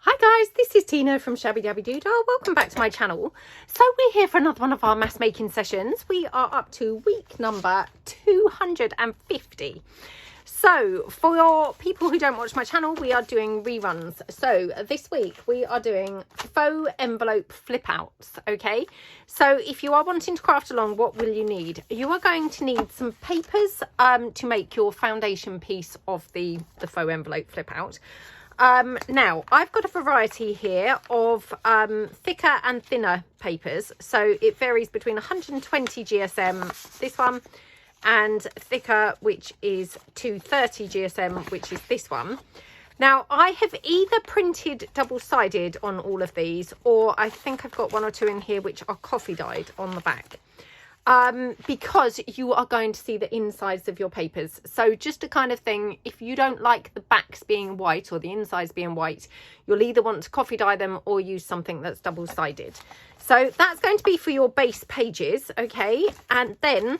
Hi guys, this is Tina from Shabbydabbydoodah. Welcome back to my channel. So we're here for another one of our mass making sessions. We are up to week number 250. So for your people who don't watch my channel, we are doing reruns. So this week we are doing faux envelope flip outs. Okay, so if you are wanting to craft along, what will you need? You are going to need some papers to make your foundation piece of the faux envelope flip out. Now I've got a variety here of thicker and thinner papers, so it varies between 120 GSM, this one, and thicker, which is 230 GSM, which is this one. Now I have either printed double-sided on all of these, or I think I've got one or two in here which are coffee dyed on the back. Because you are going to see the insides of your papers. So just a kind of thing, if you don't like the backs being white or the insides being white, you'll either want to coffee dye them or use something that's double-sided. So that's going to be for your base pages, okay? And then,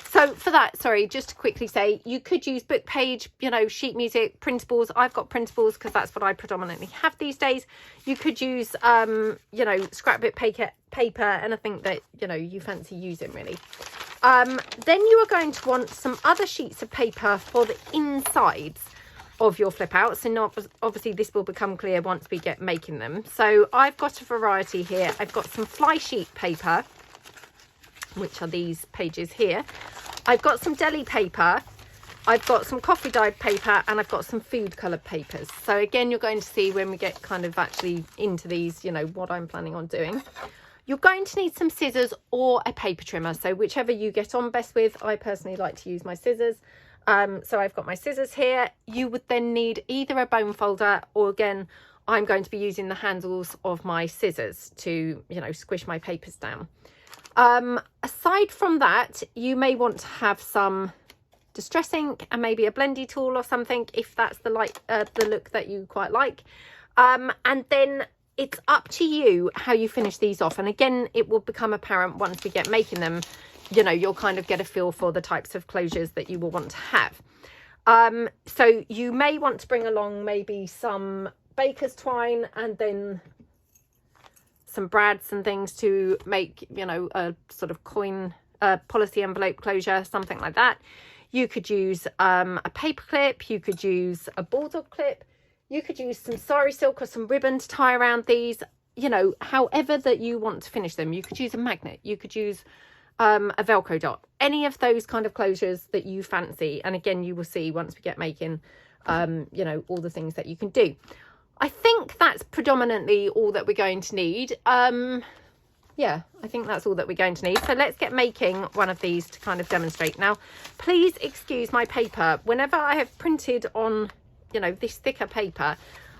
so for that, sorry, just to quickly say, you could use book page, you know, sheet music, printables. I've got printables because that's what I predominantly have these days. You could use, you know, scrapbook paper, anything that, you know, you fancy using really. Then you are going to want some other sheets of paper for the insides of your flip outs, and obviously this will become clear once we get making them. So I've got a variety here. I've got some fly sheet paper, which are these pages here. I've got some deli paper, I've got some coffee dyed paper, and I've got some food coloured papers. So again, you're going to see when we get kind of actually into these, you know, what I'm planning on doing. You're going to need some scissors or a paper trimmer, so whichever you get on best with. I personally like to use my scissors. So I've got my scissors here. You would then need either a bone folder, or again, I'm going to be using the handles of my scissors to, you know, squish my papers down. Aside from that, you may want to have some distress ink and maybe a blendy tool or something, if that's the look that you quite like. And then it's up to you how you finish these off. And again, it will become apparent once we get making them. You know, you'll kind of get a feel for the types of closures that you will want to have. So you may want to bring along maybe some baker's twine and then some brads and things to make, you know, a sort of coin policy envelope closure, something like that. You could use a paper clip, you could use a bulldog clip, you could use some sari silk or some ribbon to tie around these, you know, however that you want to finish them. You could use a magnet, you could use a Velcro dot, any of those kind of closures that you fancy. And again, you will see once we get making, you know, all the things that you can do. I think that's predominantly all that we're going to need. Yeah, I think that's all that we're going to need. So let's get making one of these to kind of demonstrate. Now, please excuse my paper. Whenever I have printed on, you know, this thicker paper,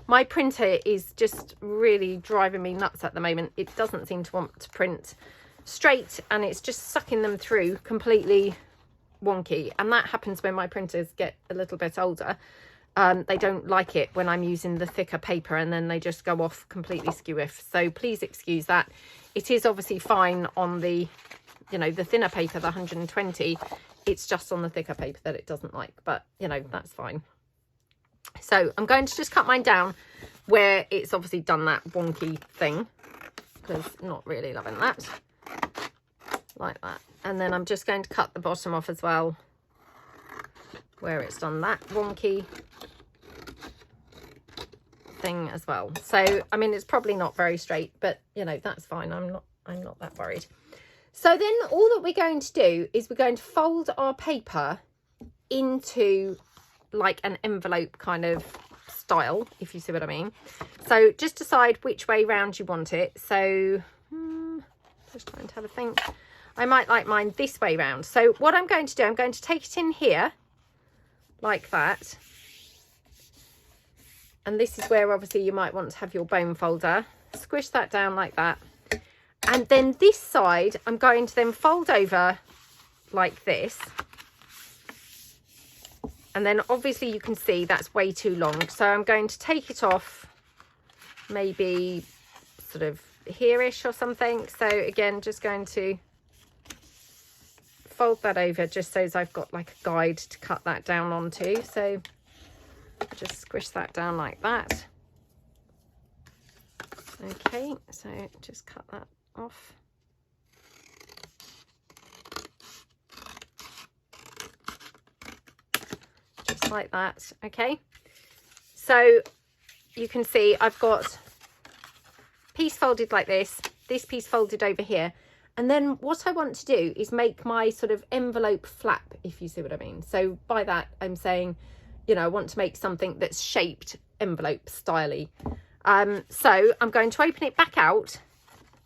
my printer is just really driving me nuts at the moment. It doesn't seem to want to print straight, and it's just sucking them through completely wonky. And that happens when my printers get a little bit older. They don't like it when I'm using the thicker paper, and then they just go off completely skew-iff. So please excuse that. It is obviously fine on the, you know, the thinner paper, the 120. It's just on the thicker paper that it doesn't like, but, you know, that's fine. So I'm going to just cut mine down where it's obviously done that wonky thing, because not really loving that. Like that. And then I'm just going to cut the bottom off as well, where it's done that wonky thing as well. So I mean, it's probably not very straight, but you know, that's fine. I'm not that worried. So then all that we're going to do is we're going to fold our paper into like an envelope kind of style, if you see what I mean. So just decide which way round you want it. So just trying to have a think. I might like mine this way round. So what I'm going to do, I'm going to take it in here like that, and this is where obviously you might want to have your bone folder. Squish that down like that, and then this side I'm going to then fold over like this, and then obviously you can see that's way too long, so I'm going to take it off maybe sort of here-ish or something. So again, just going to fold that over just so as I've got like a guide to cut that down onto. So just squish that down like that. Okay, so just cut that off. Just like that. Okay, so you can see I've got piece folded like this piece folded over here, and then what I want to do is make my sort of envelope flap, if you see what I mean. So by that I'm saying, you know, I want to make something that's shaped envelope styly. So I'm going to open it back out,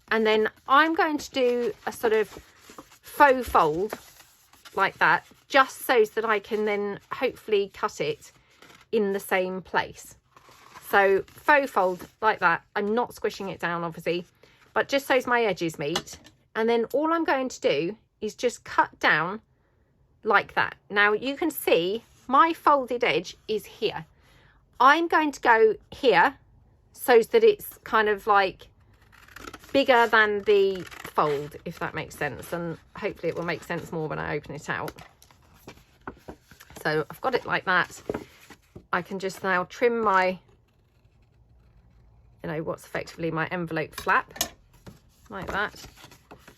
and then I'm going to do a sort of faux fold like that, just so that I can then hopefully cut it in the same place. So faux fold like that. I'm not squishing it down obviously, but just so my edges meet. And then all I'm going to do is just cut down like that. Now you can see my folded edge is here. I'm going to go here so that it's kind of like bigger than the fold, if that makes sense, and hopefully it will make sense more when I open it out. So I've got it like that. I can just now trim my, you know, what's effectively my envelope flap like that,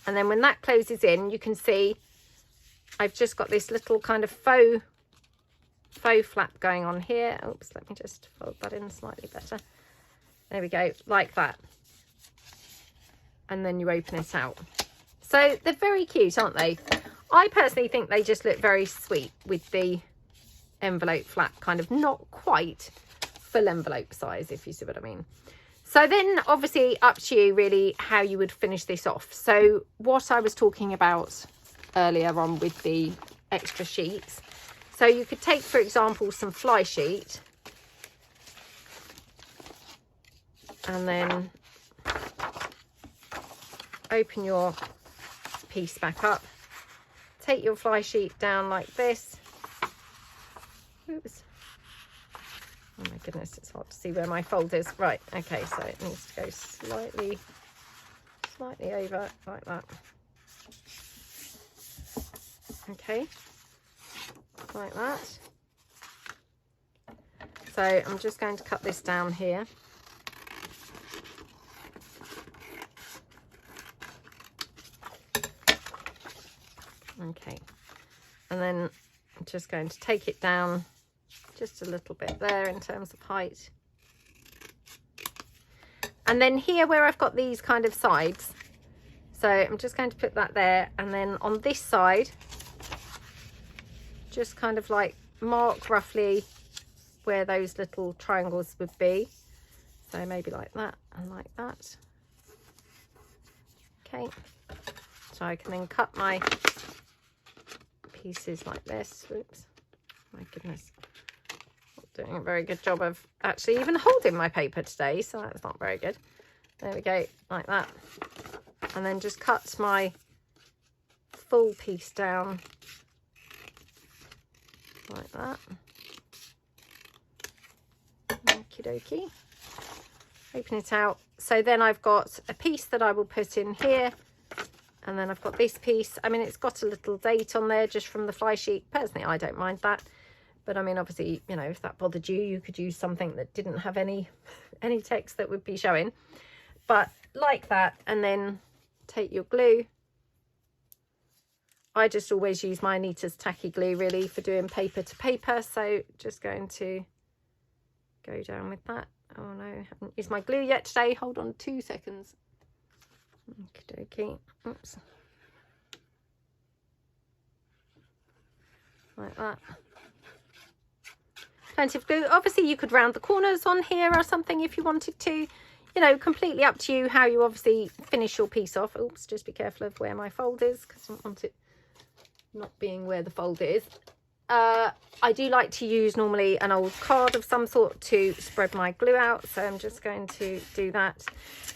and then when that closes in, you can see I've just got this little kind of faux flap going on here. Oops, let me just fold that in slightly better. There we go, like that. And then you open it out. So they're very cute, aren't they? I personally think they just look very sweet with the envelope flap, kind of not quite full envelope size, if you see what I mean. So then obviously up to you really how you would finish this off. So what I was talking about earlier on with the extra sheets, so you could take, for example, some fly sheet and then open your piece back up, take your fly sheet down like this. Oops. Oh my goodness, it's hard to see where my fold is. Right, okay, so it needs to go slightly over like that. Okay, like that. So I'm just going to cut this down here. Okay, and then I'm just going to take it down just a little bit there in terms of height. And then here where I've got these kind of sides, so I'm just going to put that there, and then on this side just kind of like mark roughly where those little triangles would be. So maybe like that and like that. Okay, so I can then cut my pieces like this. Oops, my goodness, not doing a very good job of actually even holding my paper today, so that's not very good. There we go, like that. And then just cut my full piece down like that. Okie dokie. Open it out. So then I've got a piece that I will put in here, and then I've got this piece. I mean, it's got a little date on there just from the fly sheet. Personally, I don't mind that, but I mean, obviously, you know, if that bothered you, you could use something that didn't have any text that would be showing, but like that. And then take your glue. I just always use my Anita's tacky glue really for doing paper to paper, so just going to go down with that. Oh no, I haven't used my glue yet today. Hold on 2 seconds. Okie dokie. Oops. Like that. Plenty of glue. Obviously you could round the corners on here or something if you wanted to. You know, completely up to you how you obviously finish your piece off. Oops, just be careful of where my fold is because I don't want it not being where the fold is. I do like to use normally an old card of some sort to spread my glue out, so I'm just going to do that.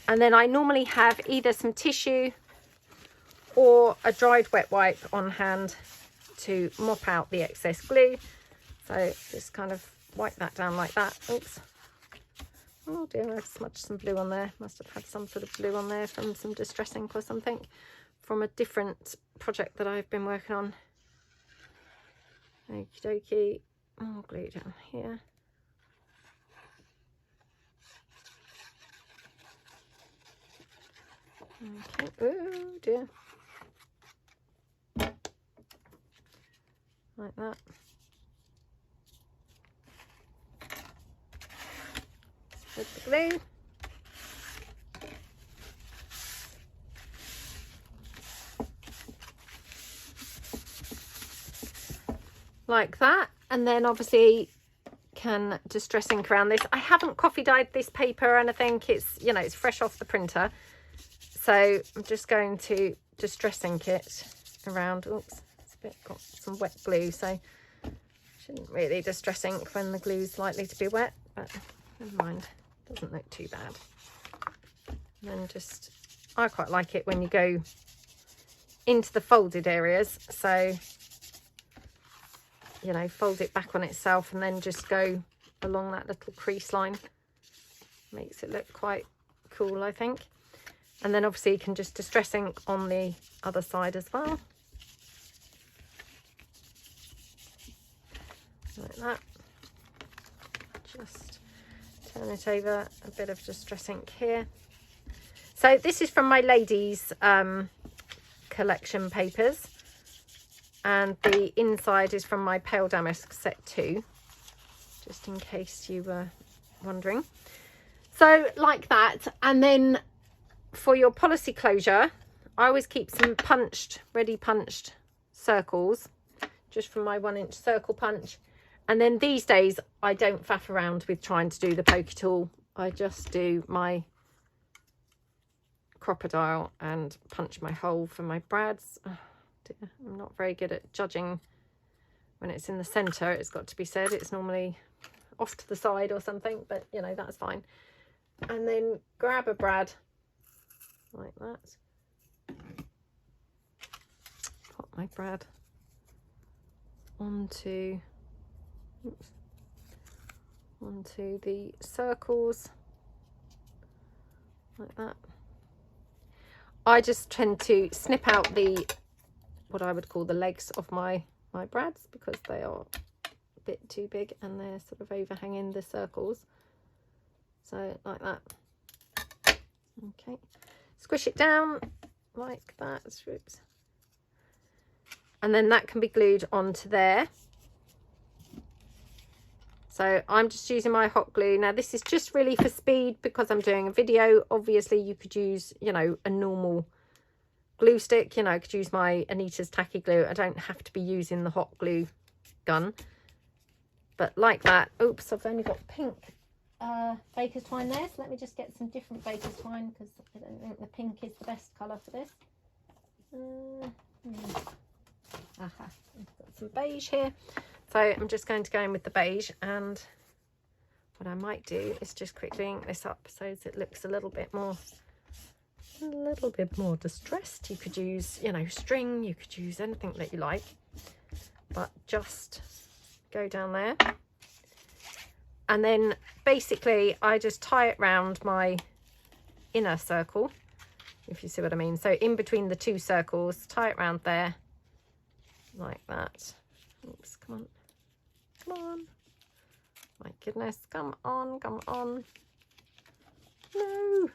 And then I normally have either some tissue or a dried wet wipe on hand to mop out the excess glue. So just kind of wipe that down like that. Oops. Oh dear, I've smudged some glue on there. Must have had some sort of glue on there from some distress ink or something from a different project that I've been working on. Okie dokie. More glue down here. Okay. Oh dear. Like that. With the glue. Like that. And then obviously can distress ink around this. I haven't coffee dyed this paper or anything. It's, you know, it's fresh off the printer. So I'm just going to distress ink it around. Oops, it's a bit got some wet glue, so shouldn't really distress ink when the glue's likely to be wet, but never mind, doesn't look too bad. And then just, I quite like it when you go into the folded areas, so you know, fold it back on itself and then just go along that little crease line. Makes it look quite cool, I think. And then obviously you can just distress ink on the other side as well. Like that. Just turn it over, a bit of distress ink here. So this is from my ladies collection papers. And the inside is from my Pale Damask set 2, just in case you were wondering. So like that. And then for your policy closure, I always keep some ready punched circles, just from my 1-inch circle punch. And then these days I don't faff around with trying to do the pokey tool. I just do my crocodile and punch my hole for my brads. I'm not very good at judging when it's in the center, it's got to be said. It's normally off to the side or something, but you know, that's fine. And then grab a brad like that. Put my brad onto the circles like that. I just tend to snip out what I would call the legs of my brads, because they are a bit too big and they're sort of overhanging the circles. So like that. Okay, squish it down like that. Oops. And then that can be glued onto there. So I'm just using my hot glue. Now this is just really for speed because I'm doing a video. Obviously you could use, you know, a normal glue stick, you know, I could use my Anita's tacky glue. I don't have to be using the hot glue gun, but like that. Oops, I've only got pink baker's twine there, so let me just get some different baker's twine, because I don't think the pink is the best colour for this. I've got some beige here, so I'm just going to go in with the beige. And what I might do is just quickly ink this up so it looks a little bit more distressed. You could use, you know, string, you could use anything that you like, but just go down there. And then basically I just tie it round my inner circle, if you see what I mean. So in between the two circles, tie it round there like that. Oops, come on, my goodness, come on, no.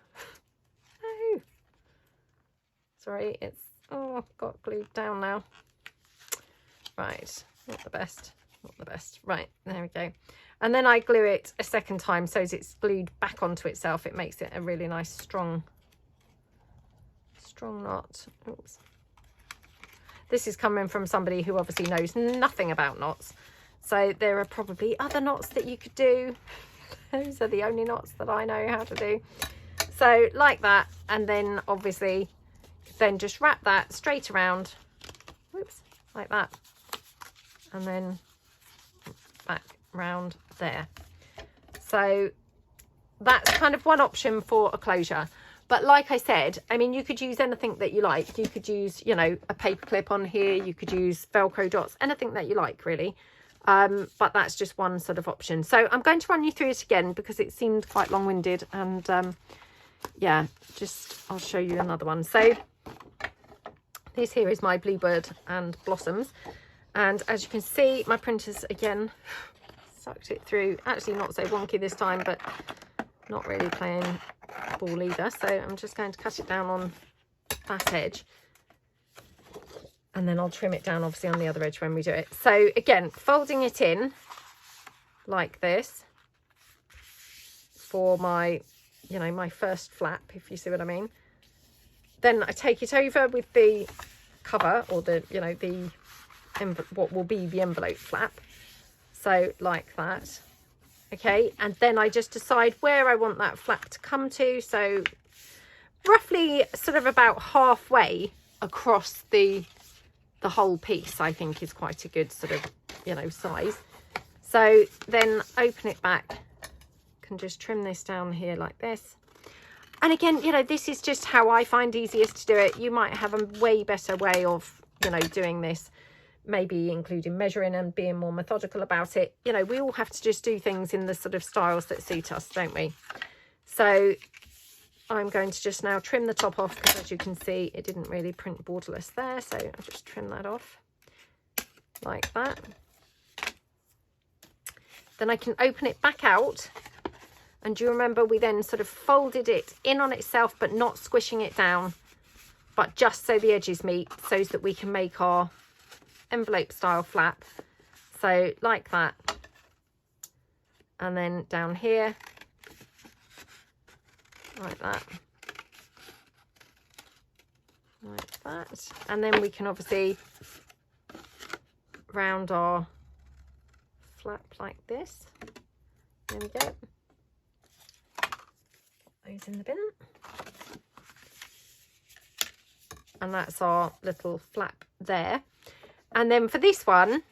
Sorry, it's, oh, got glued down now. Right, not the best. Right, there we go. And then I glue it a second time so as it's glued back onto itself. It makes it a really nice strong knot. Oops. This is coming from somebody who obviously knows nothing about knots. So there are probably other knots that you could do. Those are the only knots that I know how to do. So like that, and then obviously then just wrap that straight around, whoops, like that, and then back round there. So that's kind of one option for a closure. But like I said, I mean, you could use anything that you like. You could use, you know, a paper clip on here, you could use Velcro dots, anything that you like really. But that's just one sort of option. So I'm going to run you through it again because it seemed quite long-winded, and yeah, just I'll show you another one. So this here is my Bluebird and Blossoms, and as you can see, my printer's again sucked it through. Actually not so wonky this time, but not really playing ball either. So I'm just going to cut it down on that edge. And then I'll trim it down obviously on the other edge when we do it. So again, folding it in like this for my, you know, my first flap, if you see what I mean. Then I take it over with the cover, or the, you know, the what will be the envelope flap. So like that. Okay, and then I just decide where I want that flap to come to. So roughly sort of about halfway across the whole piece, I think is quite a good sort of, you know, size. So then open it back, can just trim this down here like this. And again, you know, this is just how I find easiest to do it. You might have a way better way of, you know, doing this, maybe including measuring and being more methodical about it. You know, we all have to just do things in the sort of styles that suit us, don't we? So I'm going to just now trim the top off, because as you can see, it didn't really print borderless there. So I'll just trim that off like that. Then I can open it back out. And do you remember we then sort of folded it in on itself, but not squishing it down, but just so the edges meet, so that we can make our envelope style flap. So like that. And then down here, like that, like that. And then we can obviously round our flap like this. There we go. Put those in the bin. And that's our little flap there. And then for this one,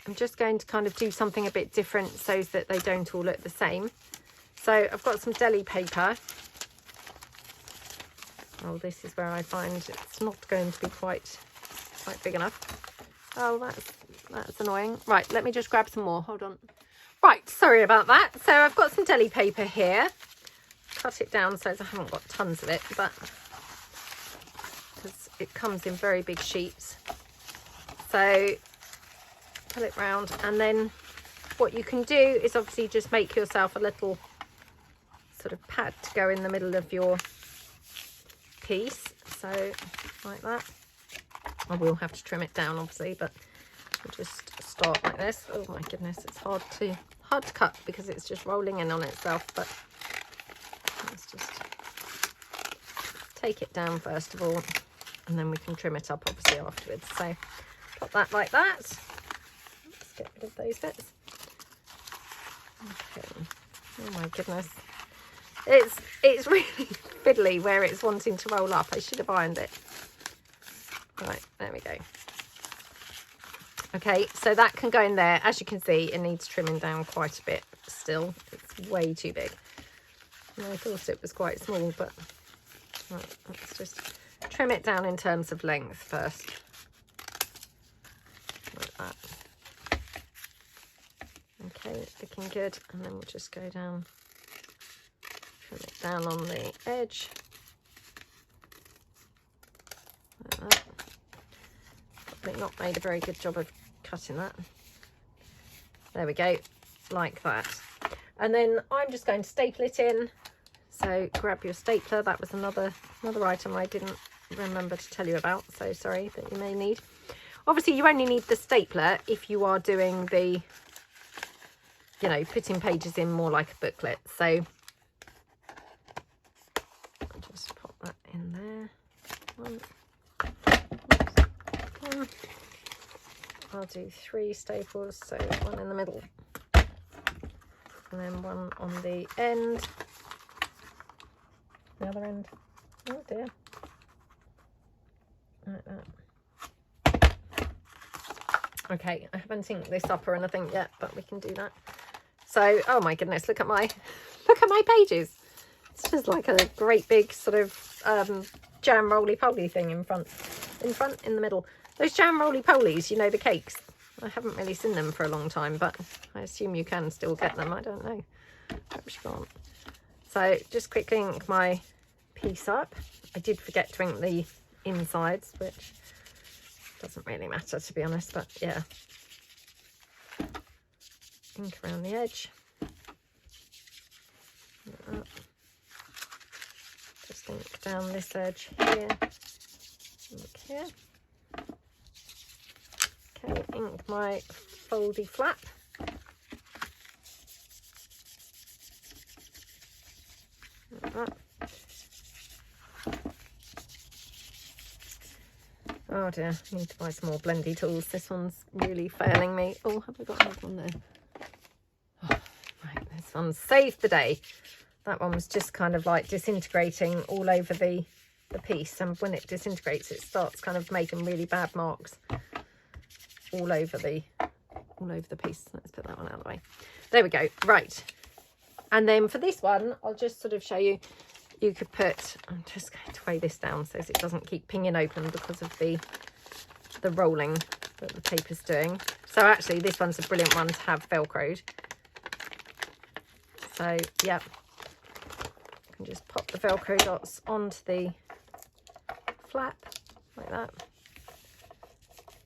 I'm just going to kind of do something a bit different so that they don't all look the same. So I've got some deli paper. Oh, this is where I find it's not going to be quite big enough. Oh, that's annoying. Right, let me just grab some more. Hold on. Right, sorry about that. So I've got some deli paper here. Cut it down so I haven't got tons of it, but because it comes in very big sheets. So pull it round, and then what you can do is obviously just make yourself a little sort of pad to go in the middle of your piece. So like that. I will have to trim it down obviously, but we'll just start like this. Oh my goodness, it's hard to cut because it's just rolling in on itself, but let's just take it down first of all, and then we can trim it up obviously afterwards. So put that like that. Let's get rid of those bits. Okay. Oh my goodness, it's really fiddly where it's wanting to roll up. I should have ironed it. Right, there we go. Okay, so that can go in there. As you can see, it needs trimming down quite a bit still. It's way too big. And I thought it was quite small, but right, let's just trim it down in terms of length first. Like that. Okay, it's looking good. And then we'll just go down, trim it down on the edge. Like that. Probably not made a very good job of cutting that. There we go, like that. And then I'm just going to staple it in. So grab your stapler. That was another item I didn't remember to tell you about, so sorry, that you may need. Obviously you only need the stapler if you are doing the, you know, putting pages in more like a booklet. So I'll just pop that in there. One. I'll do 3 staples, so one in the middle and then one on the end, the other end. Oh dear, like that. Okay, I haven't inked this up or anything yet, but we can do that. So oh my goodness, look at my pages. It's just like a great big sort of jam roly-poly thing in the middle. Those jam roly-polies, you know, the cakes. I haven't really seen them for a long time, but I assume you can still get them. I don't know. Perhaps you can't. So just quickly ink my piece up. I did forget to ink the insides, which doesn't really matter to be honest, but yeah. Ink around the edge. Like that. Just ink down this edge here. Look here. Okay, ink my foldy flap. Like that. Oh dear, I need to buy some more blendy tools. This one's really failing me. Oh, have I got another one there? Oh, right, this one's saved the day. That one was just kind of like disintegrating all over the piece, and when it disintegrates it starts kind of making really bad marks all over the piece. Let's put that one out of the way. There we go. Right, and then for this one I'll just sort of show you. You could put, I'm just going to weigh this down so it doesn't keep pinging open because of the rolling that the paper's doing. So actually this one's a brilliant one to have velcroed. So yeah, I can just pop the velcro dots onto the flap like that,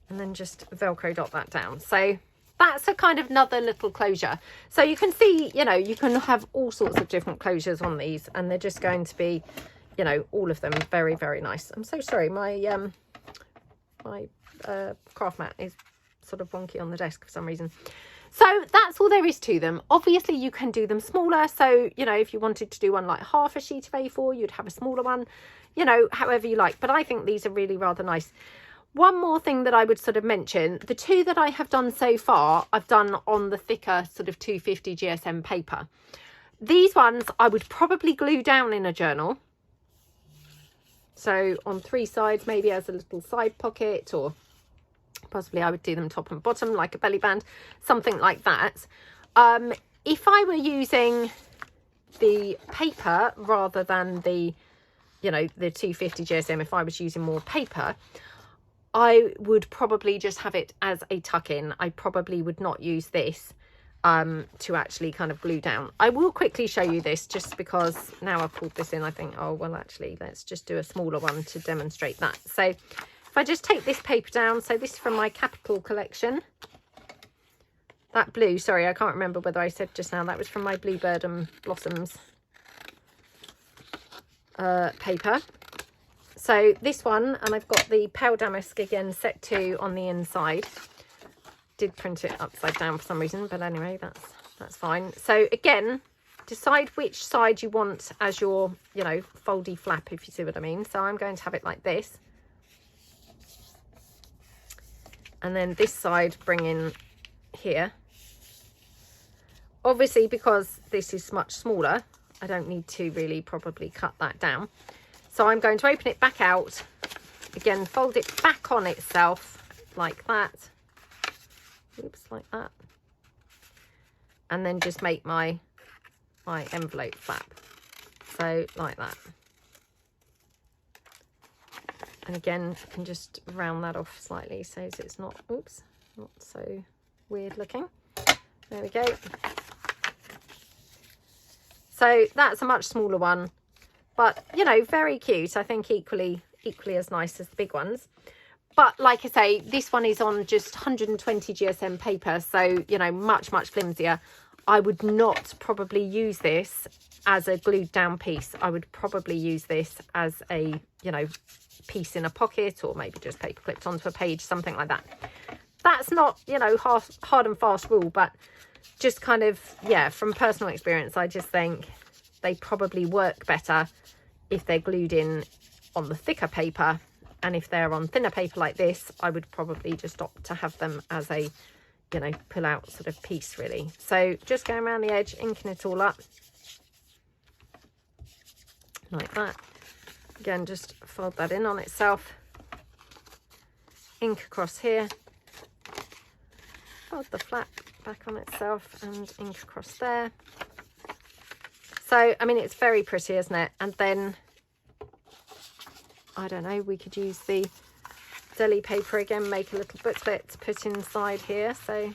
and then just velcro dot that down. So that's a kind of another little closure. So you can see, you know, you can have all sorts of different closures on these, and they're just going to be, you know, all of them very, very nice. I'm so sorry, my craft mat is sort of wonky on the desk for some reason. So that's all there is to them. Obviously you can do them smaller, so you know, if you wanted to do one like half a sheet of A4, you'd have a smaller one, you know, however you like. But I think these are really rather nice. One more thing that I would sort of mention, the two that I have done so far, I've done on the thicker sort of 250 GSM paper. These ones I would probably glue down in a journal. So on 3 sides, maybe as a little side pocket, or possibly I would do them top and bottom like a belly band, something like that. If I were using the paper rather than the, you know, the 250 GSM, if I was using more paper, I would probably just have it as a tuck-in. I probably would not use this to actually kind of glue down. I will quickly show you this just because now I've pulled this in, I think, oh, well, actually, let's just do a smaller one to demonstrate that. So if I just take this paper down, so this is from my Capital collection. That blue, sorry, I can't remember whether I said just now, that was from my Bluebird and Blossoms paper. So this one, and I've got the Pale Damask again, set 2 on the inside. Did print it upside down for some reason, but anyway, that's fine. So again, decide which side you want as your, you know, foldy flap, if you see what I mean. So I'm going to have it like this. And then this side bring in here. Obviously, because this is much smaller, I don't need to really probably cut that down. So I'm going to open it back out, again, fold it back on itself like that. Oops, like that. And then just make my envelope flap. So like that. And again, I can just round that off slightly so it's not, oops, not so weird looking. There we go. So that's a much smaller one. But, you know, very cute. I think equally as nice as the big ones. But like I say, this one is on just 120 GSM paper. So, you know, much flimsier. I would not probably use this as a glued down piece. I would probably use this as a, you know, piece in a pocket, or maybe just paper clipped onto a page, something like that. That's not, you know, hard and fast rule, but just kind of, yeah, from personal experience, I just think they probably work better if they're glued in on the thicker paper, and if they're on thinner paper like this, I would probably just opt to have them as a, you know, pull out sort of piece really. So just going around the edge, inking it all up like that. Again, just fold that in on itself, ink across here, fold the flap back on itself and ink across there. So, I mean, it's very pretty, isn't it? And then, I don't know, we could use the deli paper again, make a little booklet to put inside here. So,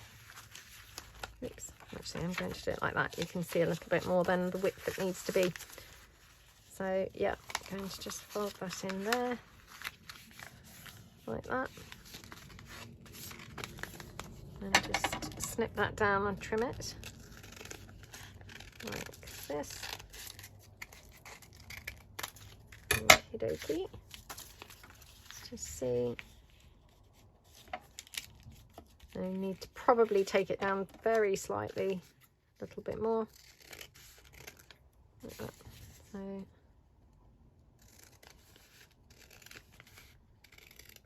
oops, actually I'm going to do it like that. You can see a little bit more than the width it needs to be. So, yeah, I'm going to just fold that in there, like that. And just snip that down and trim it, like this. Okie dokie. Let's Just see. I need to probably take it down very slightly, a little bit more. Like that. So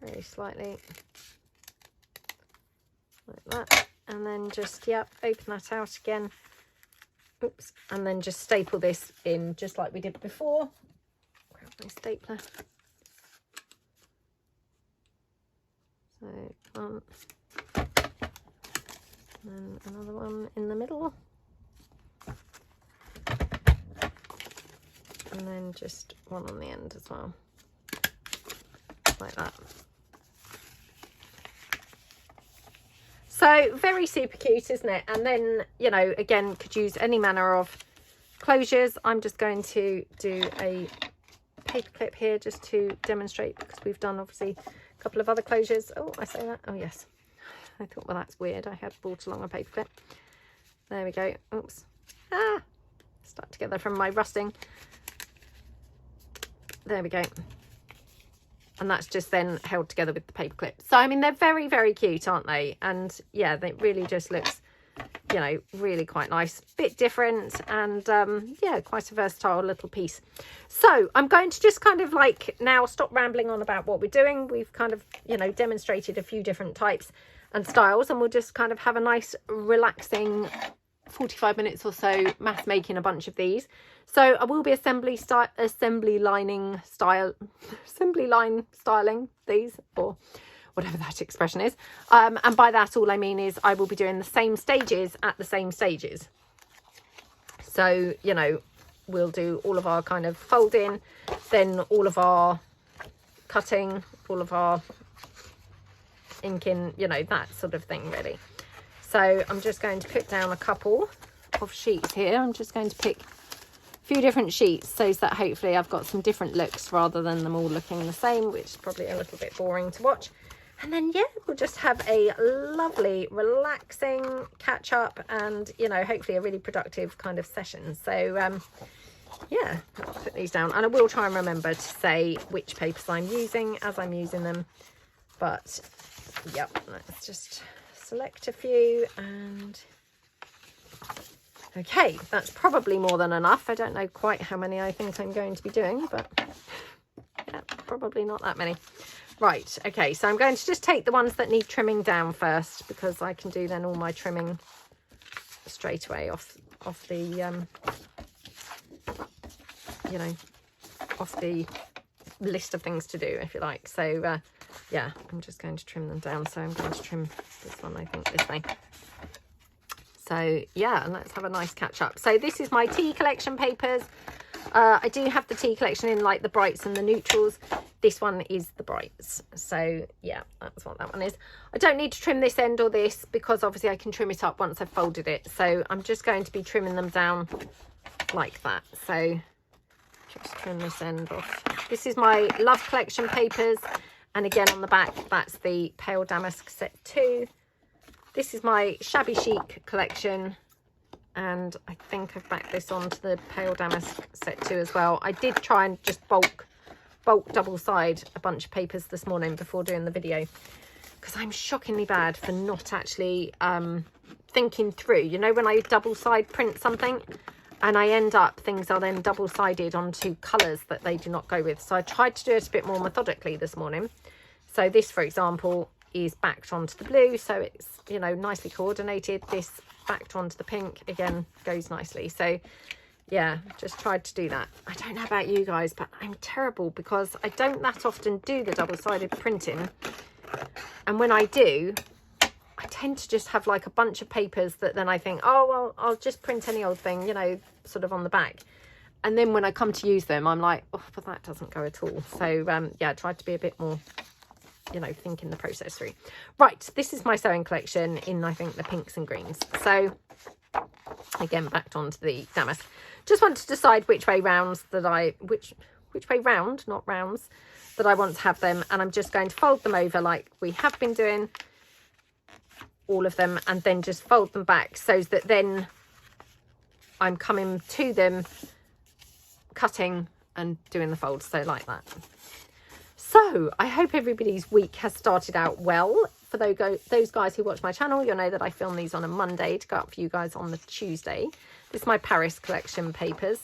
very slightly, like that, and then just, yep, open that out again. Oops, and then just staple this in just like we did before. Grab my stapler. So one, and another one in the middle, and then just one on the end as well, like that. So very super cute, isn't it? And then, you know, again, could use any manner of closures. I'm just going to do a paper clip here just to demonstrate, because we've done obviously a couple of other closures. Oh, I say that. Oh, yes. I thought, well, that's weird. I had brought along a paper clip. There we go. Oops. Ah, stuck together from my rusting. There we go. And that's just then held together with the paper clip. So, I mean, they're very, very cute, aren't they? And yeah, they really just looks, you know, really quite nice. Bit different, and yeah, quite a versatile little piece. So I'm going to just kind of like now stop rambling on about what we're doing. We've kind of, you know, demonstrated a few different types and styles, and we'll just kind of have a nice relaxing 45 minutes or so mass making a bunch of these. So I will be assembly line styling these, or whatever that expression is, and by that all I mean is I will be doing the same stages at the same stages. So, you know, we'll do all of our kind of folding, then all of our cutting, all of our inking, you know, that sort of thing really. So I'm just going to put down a couple of sheets here. I'm just going to pick a few different sheets so that hopefully I've got some different looks rather than them all looking the same, which is probably a little bit boring to watch. And then, yeah, we'll just have a lovely, relaxing catch up and, you know, hopefully a really productive kind of session. So, yeah, I'll put these down. And I will try and remember to say which papers I'm using as I'm using them. But, yep, let's just select a few, and okay, that's probably more than enough. I don't know quite how many I think I'm going to be doing, but yeah, probably not that many. Right, okay, so I'm going to just take the ones that need trimming down first, because I can do then all my trimming straight away off the you know, off the list of things to do, if you like. So yeah, I'm just going to trim them down. So I'm going to trim this one, I think, this way. So yeah, and let's have a nice catch up. So this is my tea collection papers. I do have the tea collection in like the brights and the neutrals. This one is the brights. So yeah, that's what that one is. I don't need to trim this end or this, because obviously I can trim it up once I've folded it. So I'm just going to be trimming them down like that. So just trim this end off. This is my Love collection papers. And again, on the back, that's the Pale Damask set 2. This is my Shabby Chic collection. And I think I've backed this onto the Pale Damask set 2 as well. I did try and just bulk double side a bunch of papers this morning before doing the video, because I'm shockingly bad for not actually thinking through. You know, when I double side print something and I end up, things are then double sided onto colours that they do not go with. So I tried to do it a bit more methodically this morning. So this, for example, is backed onto the blue, so it's, you know, nicely coordinated. This backed onto the pink, again, goes nicely. So yeah, just tried to do that. I don't know about you guys, but I'm terrible, because I don't that often do the double-sided printing, and when I do, I tend to just have like a bunch of papers that then I think, oh well, I'll just print any old thing, you know, sort of on the back. And then when I come to use them, I'm like, oh, but that doesn't go at all. So yeah, I tried to be a bit more, you know, thinking the process through. Right, this is my sewing collection in, I think, the pinks and greens. So again, backed onto the damask. Just want to decide which way rounds that which way round, not rounds, that I want to have them. And I'm just going to fold them over like we have been doing, all of them, and then just fold them back so that then I'm coming to them, cutting and doing the folds. So like that. So So I hope everybody's week has started out well. For those guys who watch my channel, you'll know that I film these on a Monday to go up for you guys on the Tuesday. This is my Paris collection papers.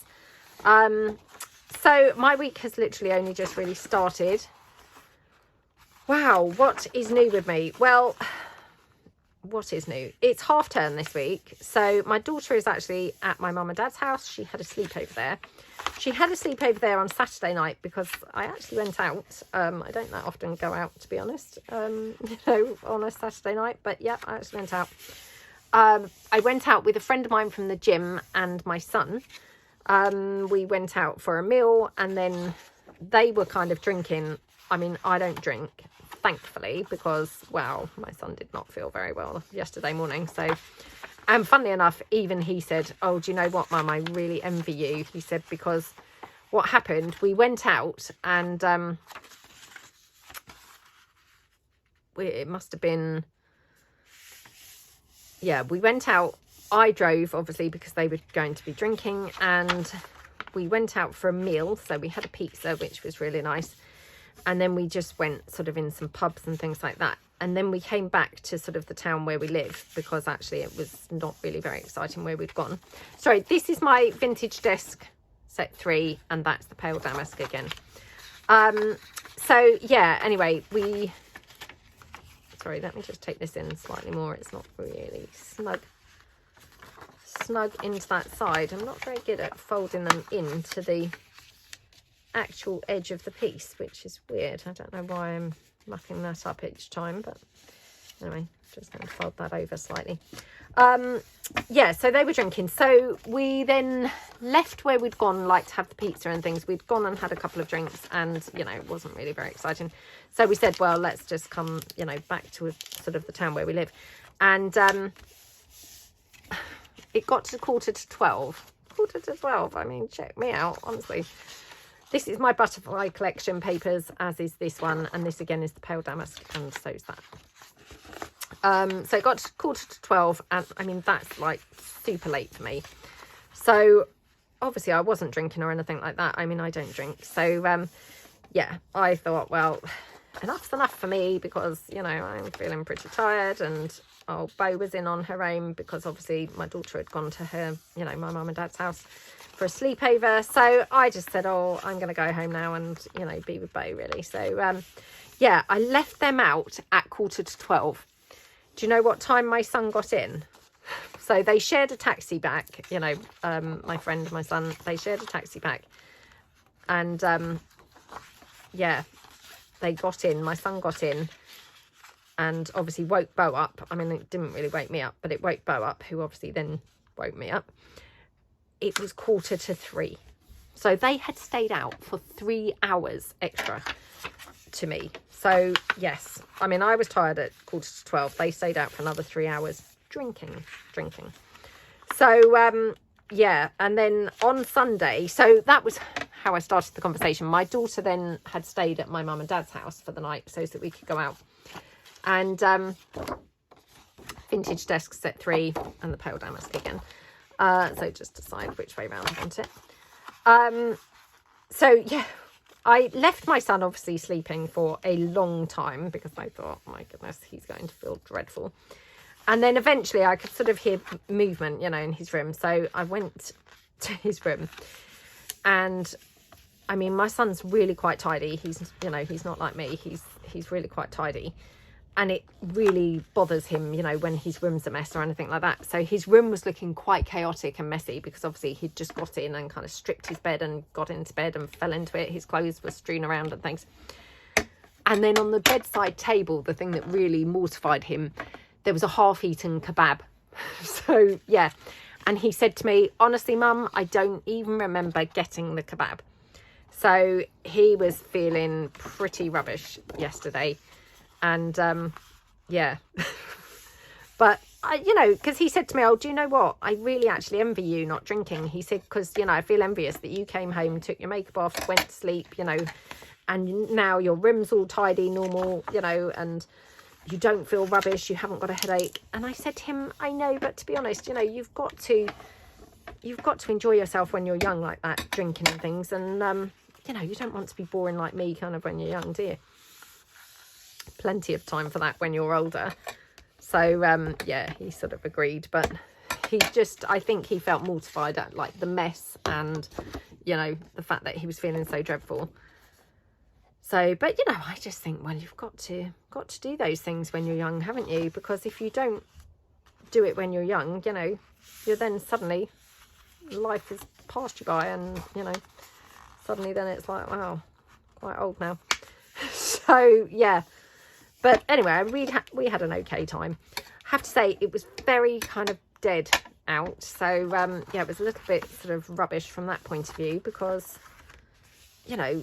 So my week has literally only just really started. Wow, what is new with me? Well, what is new? It's half term this week. So my daughter is actually at my mum and dad's house. She had a sleepover there. She had a sleepover there on Saturday night because I actually went out. I don't that often go out, to be honest, you know, on a Saturday night. But yeah, I actually went out. I went out with a friend of mine from the gym and my son. We went out for a meal and then they were kind of drinking. I mean, I don't drink, thankfully, because, well, my son did not feel very well yesterday morning. So, and funnily enough, even he said, oh, do you know what, Mum, I really envy you. He said, because what happened, we went out and it must have been, yeah, we went out. I drove, obviously, because they were going to be drinking, and we went out for a meal. So we had a pizza, which was really nice. And then we just went sort of in some pubs and things like that. And then we came back to sort of the town where we live, because actually it was not really very exciting where we'd gone. Sorry, this is my vintage desk set 3, and that's the pale damask again. So yeah, anyway, sorry, let me just take this in slightly more. It's not really snug into that side. I'm not very good at folding them into the actual edge of the piece, which is weird. I don't know why I'm mucking that up each time, but anyway, just going to fold that over slightly. Yeah, so they were drinking. So we then left where we'd gone, like to have the pizza and things. We'd gone and had a couple of drinks, and you know, it wasn't really very exciting. So we said, well, let's just come, you know, back to sort of the town where we live. And it got to quarter to 12. I mean, check me out, honestly. This is my butterfly collection papers, as is this one, and this again is the pale damask, and so is that. So it got to quarter to 12, and I mean, that's like super late for me. So obviously I wasn't drinking or anything like that. I mean, I don't drink. So yeah, I thought, well, enough's enough for me, because, you know, I'm feeling pretty tired, and oh, Bo was in on her own because obviously my daughter had gone to her, you know, my mum and dad's house for a sleepover. So I just said, oh, I'm going to go home now and, you know, be with Bo, really. So yeah, I left them out at quarter to 12. Do you know what time my son got in? So they shared a taxi back, you know, my friend and my son, they shared a taxi back. And yeah, they got in, my son got in, and obviously woke Bo up. I mean, it didn't really wake me up, but it woke Bo up, who obviously then woke me up. It was quarter to 3. So they had stayed out for 3 hours extra to me. So yes, I mean, I was tired at quarter to 12. They stayed out for another 3 hours drinking. So yeah, and then on Sunday, so that was how I started the conversation. My daughter then had stayed at my mum and dad's house for the night so that we could go out. And vintage desk set 3 and the pale damask again. So just decide which way round I want it. So yeah, I left my son obviously sleeping for a long time, because I thought, oh my goodness, he's going to feel dreadful. And then eventually I could sort of hear movement, you know, in his room. So I went to his room, and I mean, my son's really quite tidy. He's, you know, he's not like me. He's really quite tidy. And it really bothers him, you know, when his room's a mess or anything like that. So his room was looking quite chaotic and messy, because obviously he'd just got in and kind of stripped his bed and got into bed and fell into it. His clothes were strewn around and things. And then on the bedside table, the thing that really mortified him, there was a half-eaten kebab. So yeah, and he said to me, honestly, Mum, I don't even remember getting the kebab. So he was feeling pretty rubbish yesterday. And yeah, but you know, because he said to me, oh, do you know what, I really actually envy you not drinking. He said, because, you know, I feel envious that you came home, took your makeup off, went to sleep, you know, and now your room's all tidy, normal, you know, and you don't feel rubbish, you haven't got a headache. And I said to him, I know, but to be honest, you know, you've got to enjoy yourself when you're young like that, drinking and things. And you know, you don't want to be boring like me kind of when you're young, do you? Plenty of time for that when you're older. So, yeah, he sort of agreed. But he just, I think he felt mortified at, like, the mess and, you know, the fact that he was feeling so dreadful. So, but, you know, I just think, well, you've got to do those things when you're young, haven't you? Because if you don't do it when you're young, you know, you're then suddenly, life has passed you by, and, you know, suddenly then it's like, wow, quite old now. So, yeah. But anyway, we had an okay time. I have to say, it was very kind of dead out. So, yeah, it was a little bit sort of rubbish from that point of view, because, you know,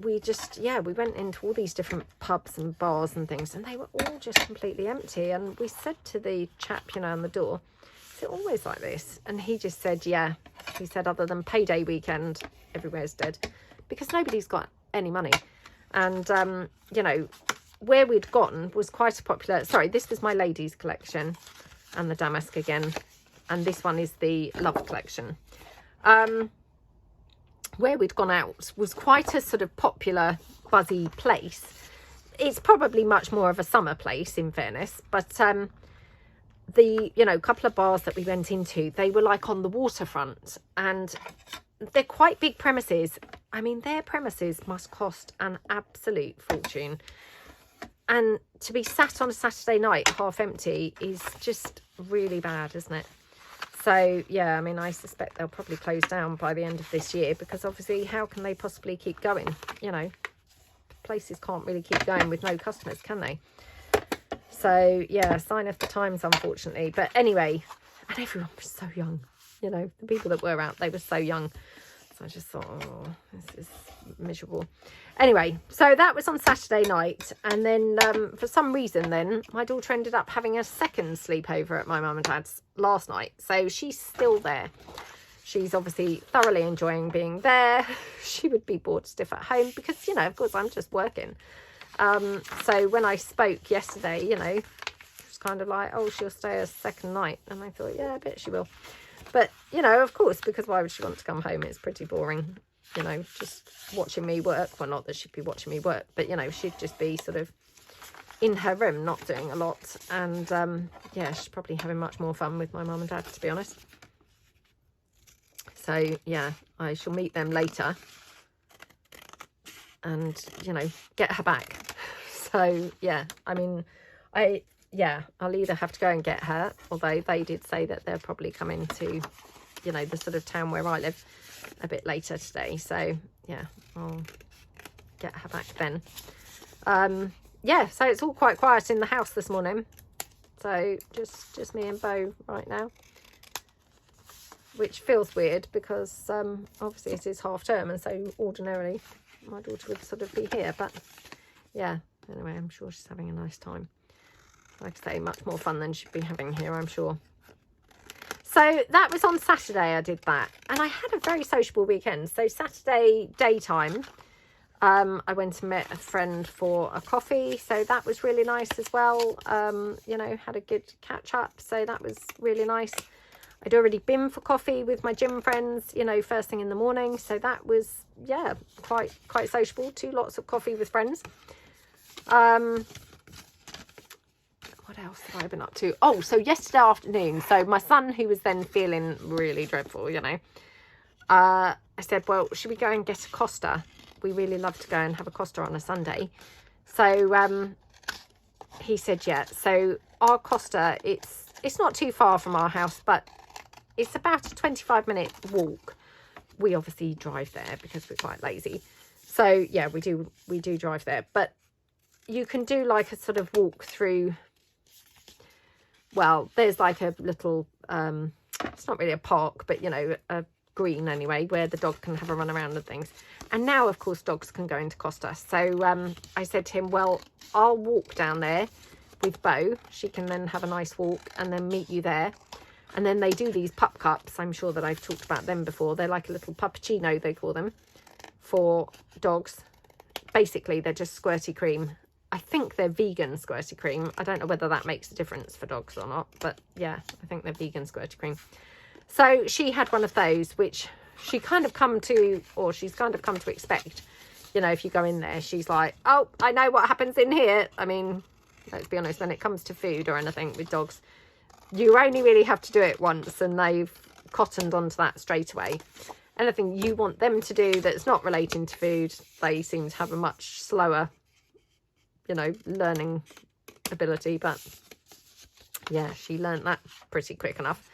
we just, yeah, we went into all these different pubs and bars and things, and they were all just completely empty. And we said to the chap, you know, on the door, is it always like this? And he just said, yeah. He said, other than payday weekend, everywhere's dead, because nobody's got any money. And, you know, where we'd gotten was quite a popular, sorry, this was my ladies collection, and the damask again, and this one is the love collection. Where we'd gone out was quite a sort of popular, buzzy place. It's probably much more of a summer place, in fairness, but the, you know, couple of bars that we went into, they were like on the waterfront, and they're quite big premises. I mean, their premises must cost an absolute fortune. And to be sat on a Saturday night half empty is just really bad, isn't it? So, yeah, I mean, I suspect they'll probably close down by the end of this year, because obviously how can they possibly keep going? You know, places can't really keep going with no customers, can they? So, yeah, sign of the times, unfortunately. But anyway, and everyone was so young. You know, the people that were out, they were so young. So I just thought, oh, this is miserable. Anyway, so that was on Saturday night. And then for some reason then, my daughter ended up having a second sleepover at my mum and dad's last night. So she's still there. She's obviously thoroughly enjoying being there. She would be bored stiff at home because, you know, of course, I'm just working. So when I spoke yesterday, you know, it was kind of like, oh, she'll stay a second night. And I thought, yeah, I bet she will. But, you know, of course, because why would she want to come home? It's pretty boring, you know, just watching me work. Well, not that she'd be watching me work, but, you know, she'd just be sort of in her room, not doing a lot. And, yeah, she's probably having much more fun with my mum and dad, to be honest. So, yeah, I shall meet them later and, you know, get her back. So, yeah, I mean, I'll either have to go and get her, although they did say that they're probably coming to, you know, the sort of town where I live a bit later today. So, yeah, I'll get her back then. Yeah, so it's all quite quiet in the house this morning. So just me and Beau right now, which feels weird because obviously it is half term, and so ordinarily my daughter would sort of be here. But yeah, anyway, I'm sure she's having a nice time. Like I say, much more fun than she'd be having here, I'm sure. So that was on Saturday I did that. And I had a very sociable weekend. So Saturday daytime, I went and met a friend for a coffee. So that was really nice as well. You know, had a good catch up. So that was really nice. I'd already been for coffee with my gym friends, you know, first thing in the morning. So that was, yeah, quite sociable. 2 lots of coffee with friends. What else have I been up to? Oh, so yesterday afternoon, so my son, who was then feeling really dreadful, you know, I said, well, should we go and get a Costa? We really love to go and have a Costa on a Sunday. So he said, yeah. So our Costa, it's not too far from our house, but it's about a 25-minute walk. We obviously drive there because we're quite lazy. So yeah, we do drive there, but you can do like a sort of walk through. Well, there's like a little, it's not really a park, but, you know, a green anyway, where the dog can have a run around and things. And now, of course, dogs can go into Costa. So I said to him, well, I'll walk down there with Beau. She can then have a nice walk and then meet you there. And then they do these pup cups. I'm sure that I've talked about them before. They're like a little puppuccino, they call them, for dogs. Basically, they're just squirty cream. I think they're vegan squirty cream. I don't know whether that makes a difference for dogs or not, but yeah, I think they're vegan squirty cream. So she had one of those, which she's kind of come to expect, you know, if you go in there, she's like, oh, I know what happens in here. I mean, let's be honest, when it comes to food or anything with dogs, you only really have to do it once and they've cottoned onto that straight away. Anything you want them to do that's not relating to food, they seem to have a much slower, you know, learning ability. But yeah, she learnt that pretty quick enough.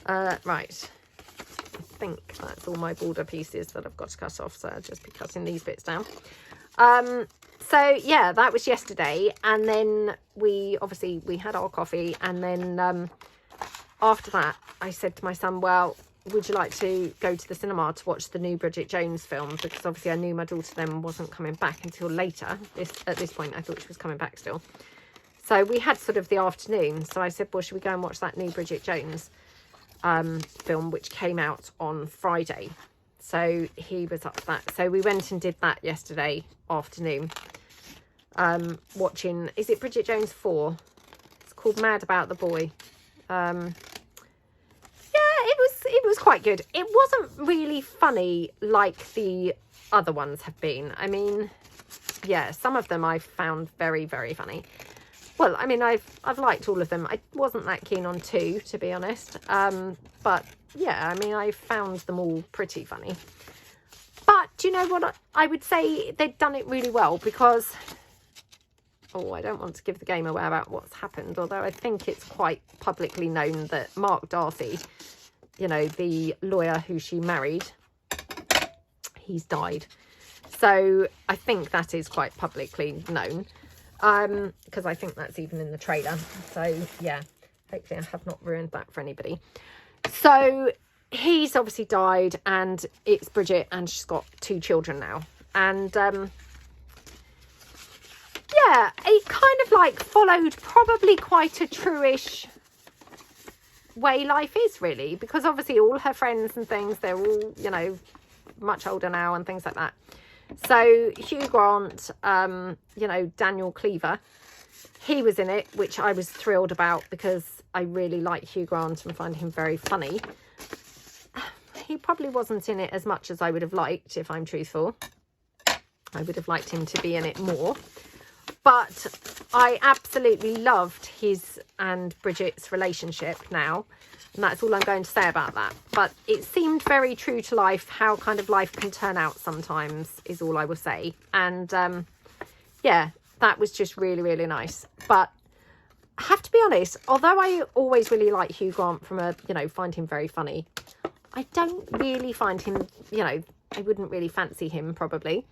Right, I think that's all my border pieces that I've got to cut off, so I'll just be cutting these bits down. So yeah, that was yesterday, and then we had our coffee, and then after that I said to my son, well, would you like to go to the cinema to watch the new Bridget Jones film? Because obviously I knew my daughter then wasn't coming back until later. At this point I thought she was coming back still. So we had sort of the afternoon. So I said, well, should we go and watch that new Bridget Jones film, which came out on Friday? So he was up for that. So we went and did that yesterday afternoon. Watching, is it Bridget Jones 4? It's called Mad About the Boy. It was quite good. It wasn't really funny like the other ones have been. I mean, yeah, some of them I found very, very funny. Well, I mean, I've liked all of them. I wasn't that keen on 2, to be honest. But yeah, I mean, I found them all pretty funny. But do you know what? I would say they've done it really well because, oh, I don't want to give the game away about what's happened, although I think it's quite publicly known that Mark Darcy, you know, the lawyer who she married, he's died. So I think that is quite publicly known, because I think that's even in the trailer. So yeah, hopefully I have not ruined that for anybody. So he's obviously died, and it's Bridget, and she's got 2 children now. And yeah, it kind of like followed probably quite a true-ish way life is, really, because obviously all her friends and things, they're all, you know, much older now and things like that. So Hugh Grant, you know, Daniel Cleaver, he was in it, which I was thrilled about because I really like Hugh Grant and find him very funny. He probably wasn't in it as much as I would have liked, if I'm truthful. I would have liked him to be in it more. But I absolutely loved his and Bridget's relationship now. And that's all I'm going to say about that. But it seemed very true to life, how kind of life can turn out sometimes, is all I will say. And yeah, that was just really, really nice. But I have to be honest, although I always really like Hugh Grant from a, you know, find him very funny, I don't really find him, you know, I wouldn't really fancy him probably.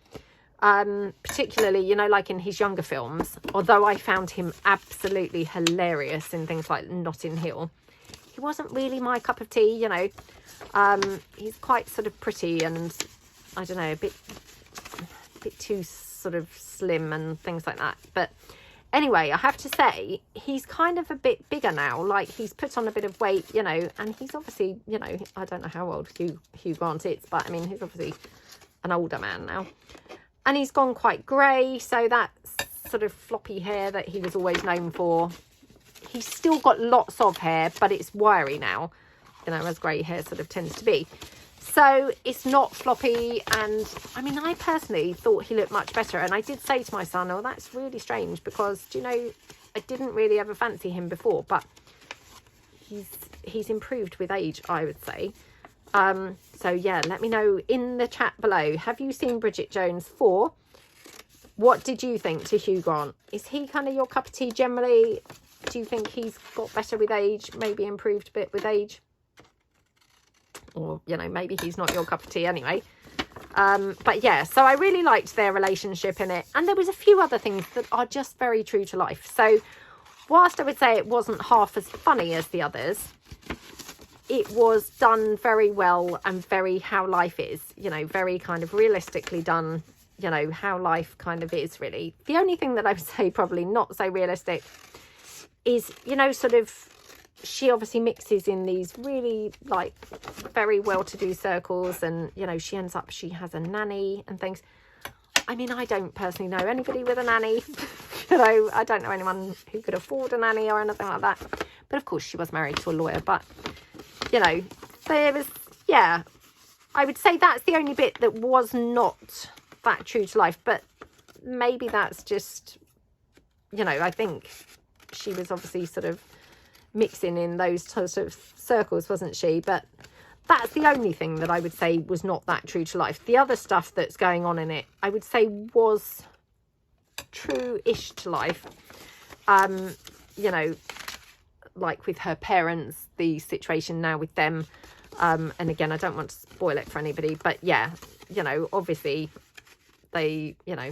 Particularly, you know, like in his younger films, although I found him absolutely hilarious in things like Notting Hill, he wasn't really my cup of tea, you know. He's quite sort of pretty and, I don't know, a bit too sort of slim and things like that. But anyway, I have to say, he's kind of a bit bigger now. Like, he's put on a bit of weight, you know, and he's obviously, you know, I don't know how old Hugh Grant is, but I mean, he's obviously an older man now. And he's gone quite grey, so that sort of floppy hair that he was always known for, he's still got lots of hair, but it's wiry now, you know, as grey hair sort of tends to be. So it's not floppy, and I mean, I personally thought he looked much better. And I did say to my son, oh, that's really strange, because, do you know, I didn't really ever fancy him before, but he's improved with age, I would say. So yeah, let me know in the chat below. Have you seen Bridget Jones 4? What did you think to Hugh Grant? Is he kind of your cup of tea generally? Do you think he's got better with age, maybe improved a bit with age? Or, you know, maybe he's not your cup of tea anyway. But yeah, so I really liked their relationship in it. And there was a few other things that are just very true to life. So whilst I would say it wasn't half as funny as the others, it was done very well and very how life is, you know, very kind of realistically done, you know, how life kind of is really. The only thing that I would say probably not so realistic is, you know, sort of, she obviously mixes in these really like very well-to-do circles, and, you know, she has a nanny and things. I mean, I don't personally know anybody with a nanny. You know, I don't know anyone who could afford a nanny or anything like that. But of course she was married to a lawyer, but, you know, there was, yeah, I would say that's the only bit that was not that true to life, but maybe that's just, you know, I think she was obviously sort of mixing in those sort of circles, wasn't she? But that's the only thing that I would say was not that true to life. The other stuff that's going on in it, I would say was true-ish to life. You know, like with her parents, the situation now with them. And again, I don't want to spoil it for anybody, but yeah, you know, obviously they, you know,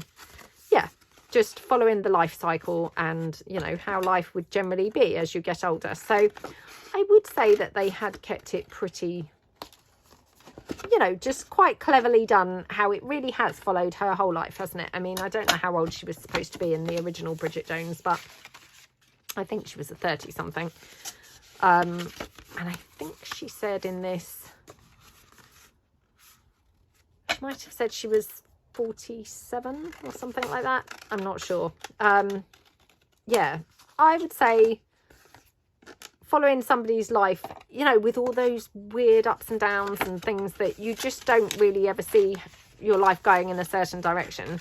yeah, just following the life cycle and, you know, how life would generally be as you get older. So I would say that they had kept it pretty, you know, just quite cleverly done, how it really has followed her whole life, hasn't it? I mean, I don't know how old she was supposed to be in the original Bridget Jones, but I think she was a 30-something. And I think she said in this, she might have said she was 47 or something like that. I'm not sure. Yeah, I would say following somebody's life, you know, with all those weird ups and downs and things that you just don't really ever see your life going in a certain direction,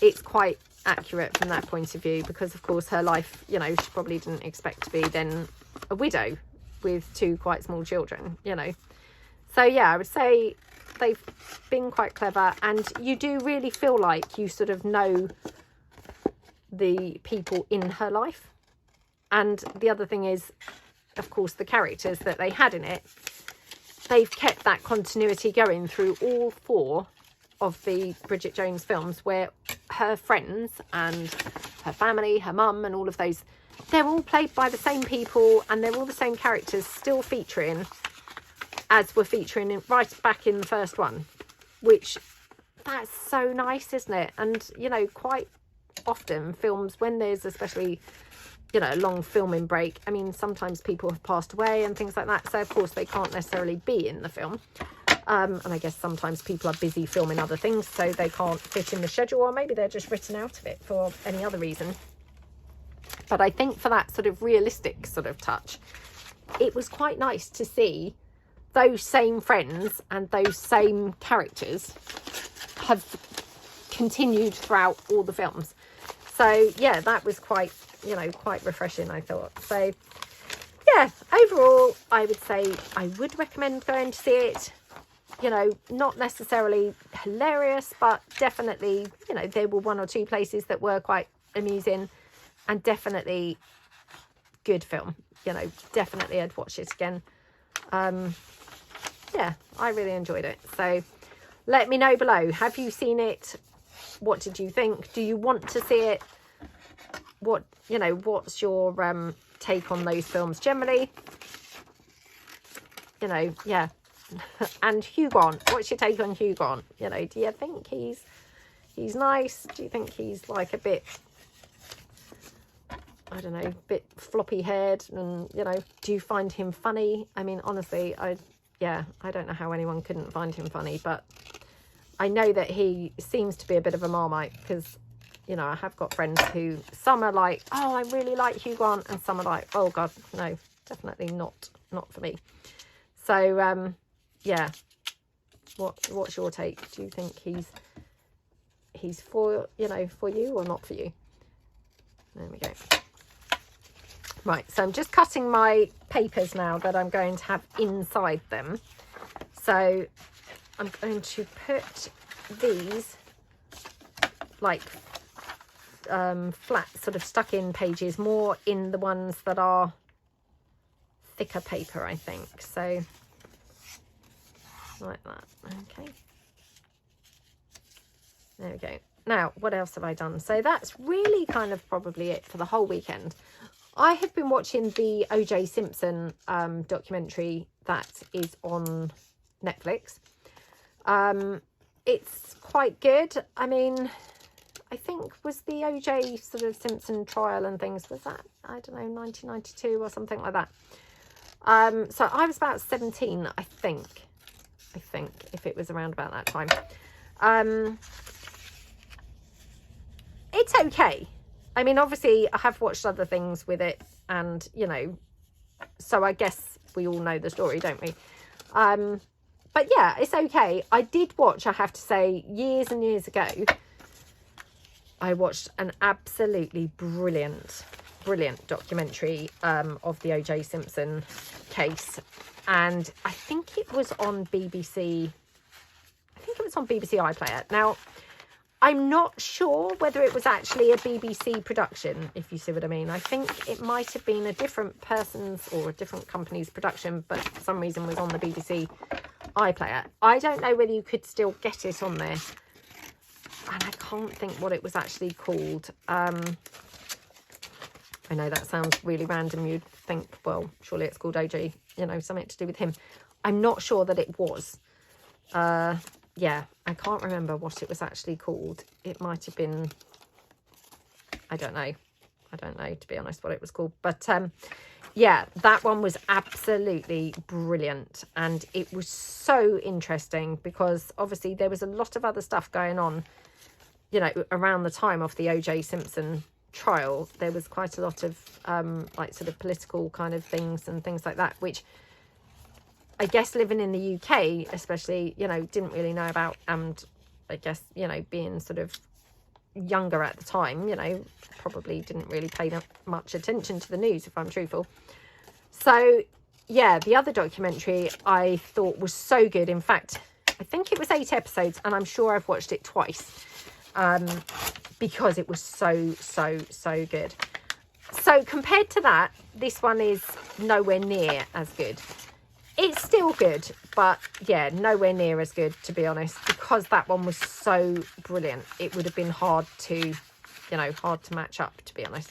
it's quite accurate from that point of view, because of course her life, you know, she probably didn't expect to be then a widow with 2 quite small children, you know. So yeah, I would say they've been quite clever, and you do really feel like you sort of know the people in her life. And the other thing is, of course, the characters that they had in it, they've kept that continuity going through all 4 of the Bridget Jones films, where her friends and her family, her mum and all of those, they're all played by the same people, and they're all the same characters still featuring as were featuring in, right back in the first one, which that's so nice, isn't it? And, you know, quite often films, when there's especially, you know, a long filming break, I mean, sometimes people have passed away and things like that, so of course they can't necessarily be in the film. And I guess sometimes people are busy filming other things, so they can't fit in the schedule, or maybe they're just written out of it for any other reason. But I think for that sort of realistic sort of touch, it was quite nice to see those same friends and those same characters have continued throughout all the films. So yeah, that was quite, you know, quite refreshing, I thought. So yeah, overall, I would say I would recommend going to see it. You know, not necessarily hilarious, but definitely, you know, there were 1 or 2 places that were quite amusing, and definitely good film. You know, definitely I'd watch it again. Yeah, I really enjoyed it. So let me know below, have you seen it? What did you think? Do you want to see it? What, you know, what's your take on those films generally? You know, yeah. And Hugh Grant, what's your take on Hugh Grant? You know, do you think he's nice? Do you think he's like a bit, I don't know, a bit floppy haired? And, you know, do you find him funny? I mean, honestly, I don't know how anyone couldn't find him funny, but I know that he seems to be a bit of a Marmite, because, you know, I have got friends who, some are like, oh, I really like Hugh Grant, and some are like, oh God, no, definitely not for me. So yeah, what's your take? Do you think he's for, you know, for you or not for you? There we go. Right, so I'm just cutting my papers now that I'm going to have inside them. So I'm going to put these like flat sort of stuck in pages more in the ones that are thicker paper, I think. So like that. Okay, there we go. Now, what else have I done? So that's really kind of probably it for the whole weekend. I have been watching the O.J. Simpson documentary that is on Netflix. It's quite good. I mean, I think was the O.J. sort of Simpson trial and things, was that, I don't know, 1992 or something like that. So I was about 17, I think, if it was around about that time. It's okay. I mean, obviously, I have watched other things with it, and, you know, so I guess we all know the story, don't we? But yeah, it's okay. I did watch, I have to say, years and years ago, I watched an absolutely brilliant documentary of the O.J. Simpson case. And I think it was on BBC. I think it was on BBC iPlayer. Now, I'm not sure whether it was actually a BBC production, if you see what I mean. I think it might have been a different person's or a different company's production, but for some reason was on the BBC iPlayer. I don't know whether you could still get it on there. And I can't think what it was actually called. I know that sounds really random. You'd think, well, surely it's called OJ, you know, something to do with him. I'm not sure that it was. Yeah, I can't remember what it was actually called. It might have been, I don't know, to be honest, what it was called. But yeah, that one was absolutely brilliant. And it was so interesting because obviously there was a lot of other stuff going on, you know, around the time of the O.J. Simpson trial. There was quite a lot of like sort of political kind of things and things like that, which I guess living in the UK especially, you know, didn't really know about. And I guess, you know, being sort of younger at the time, you know, probably didn't really pay that much attention to the news, if I'm truthful. So yeah, the other documentary I thought was so good. In fact, I think it was 8 episodes and I'm sure I've watched it twice because it was so good. So compared to that, this one is nowhere near as good. It's still good, but yeah, nowhere near as good, to be honest, because that one was so brilliant. It would have been hard to, you know, hard to match up, to be honest.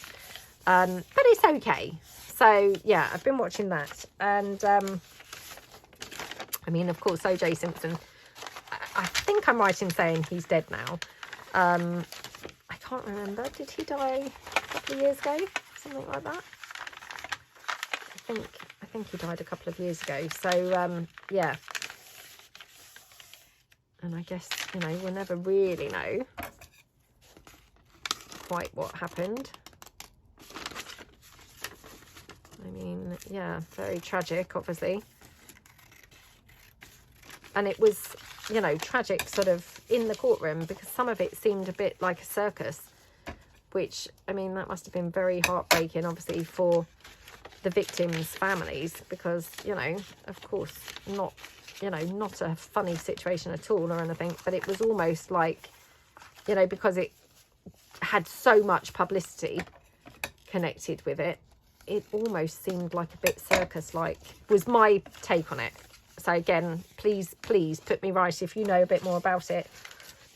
But it's okay. So yeah, I've been watching that. And I mean, of course, O.J. Simpson, I think I'm right in saying he's dead now. I can't remember. Did he die a couple of years ago? Something like that? I think he died a couple of years ago. So, yeah. And I guess, you know, we'll never really know quite what happened. I mean, yeah, very tragic, obviously. And it was, you know, tragic sort of in the courtroom because some of it seemed a bit like a circus, which, I mean, that must have been very heartbreaking, obviously, for the victims' families because, you know, of course, not, you know, not a funny situation at all or anything, but it was almost like, you know, because it had so much publicity connected with it, it almost seemed like a bit circus-like, was my take on it. So again, please put me right if you know a bit more about it,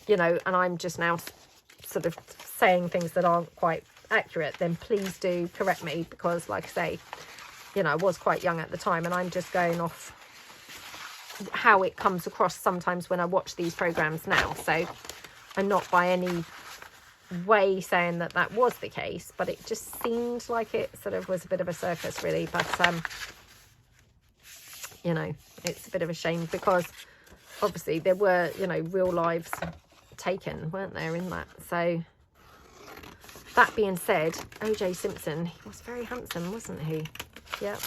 you know, and I'm just now sort of saying things that aren't quite accurate, then please do correct me because, like I say, you know, I was quite young at the time and I'm just going off how it comes across sometimes when I watch these programs now. So I'm not by any way saying that that was the case, but it just seemed like it sort of was a bit of a circus, really. But you know, it's a bit of a shame because obviously there were, you know, real lives taken, weren't there, in that. So that being said, O.J. Simpson, he was very handsome, wasn't he? Yeah.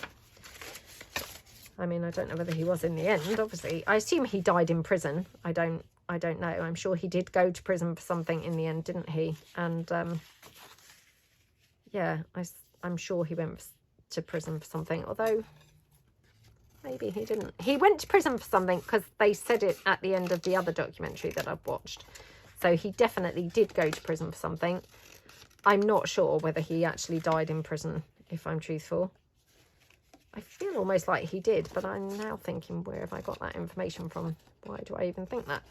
I mean, I don't know whether he was in the end, obviously. I assume he died in prison. I don't know. I'm sure he did go to prison for something in the end, didn't he? And yeah, I'm sure he went to prison for something, although maybe he didn't. He went to prison for something because they said it at the end of the other documentary that I've watched. So he definitely did go to prison for something. I'm not sure whether he actually died in prison, if I'm truthful. I feel almost like he did, but I'm now thinking, where have I got that information from? Why do I even think that?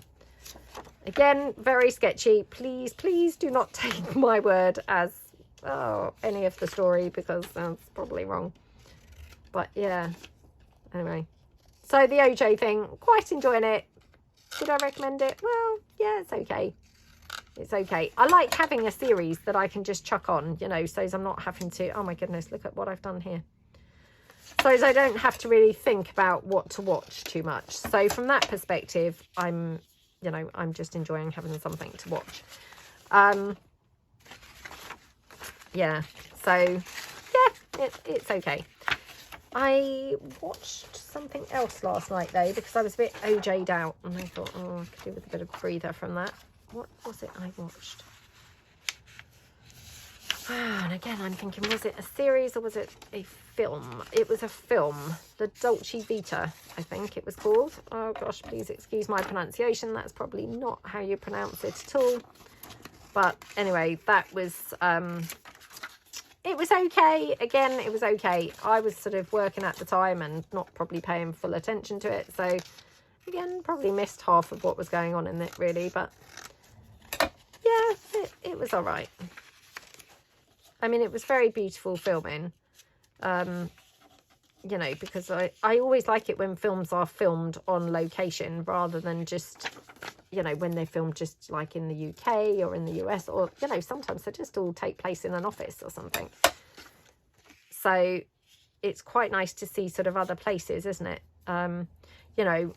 Again, very sketchy. Please do not take my word as any of the story because that's probably wrong. But yeah, anyway. So the OJ thing, quite enjoying it. Would I recommend it? Well, yeah, it's okay. It's okay. I like having a series that I can just chuck on, you know, so as I'm not having to, oh my goodness, look at what I've done here. So as I don't have to really think about what to watch too much. So from that perspective, I'm just enjoying having something to watch. Yeah, so yeah, it's okay. I watched something else last night though, because I was a bit OJ'd out, and I thought, oh, I could do with a bit of breather from that. What was it I watched? And again, I'm thinking, was it a series or was it a film? It was a film, the Dolce Vita, I think it was called. Oh gosh, please excuse my pronunciation. That's probably not how you pronounce it at all. But anyway, that was, it was okay. Again, it was okay. I was sort of working at the time and not probably paying full attention to it. So again, probably missed half of what was going on in it really, but yeah, it was all right. I mean, it was very beautiful filming, you know, because I always like it when films are filmed on location rather than just, you know, when they're filmed just like in the UK or in the US, or, you know, sometimes they just all take place in an office or something. So it's quite nice to see sort of other places, isn't it? You know,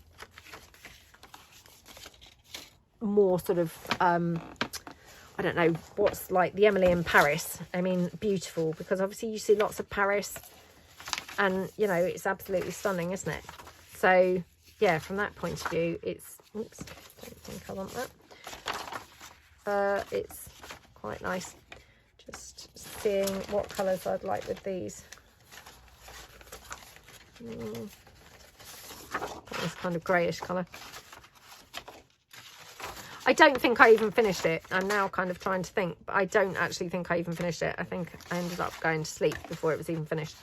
more sort of, I don't know, what's like the Emily in Paris. I mean, beautiful, because obviously you see lots of Paris and, you know, it's absolutely stunning, isn't it? So, yeah, from that point of view, it's, oops, don't think I want that. It's quite nice. Just seeing what colours I'd like with these. This kind of greyish colour. I don't think I even finished it. I'm now kind of trying to think, but I don't actually think I even finished it. I think I ended up going to sleep before it was even finished.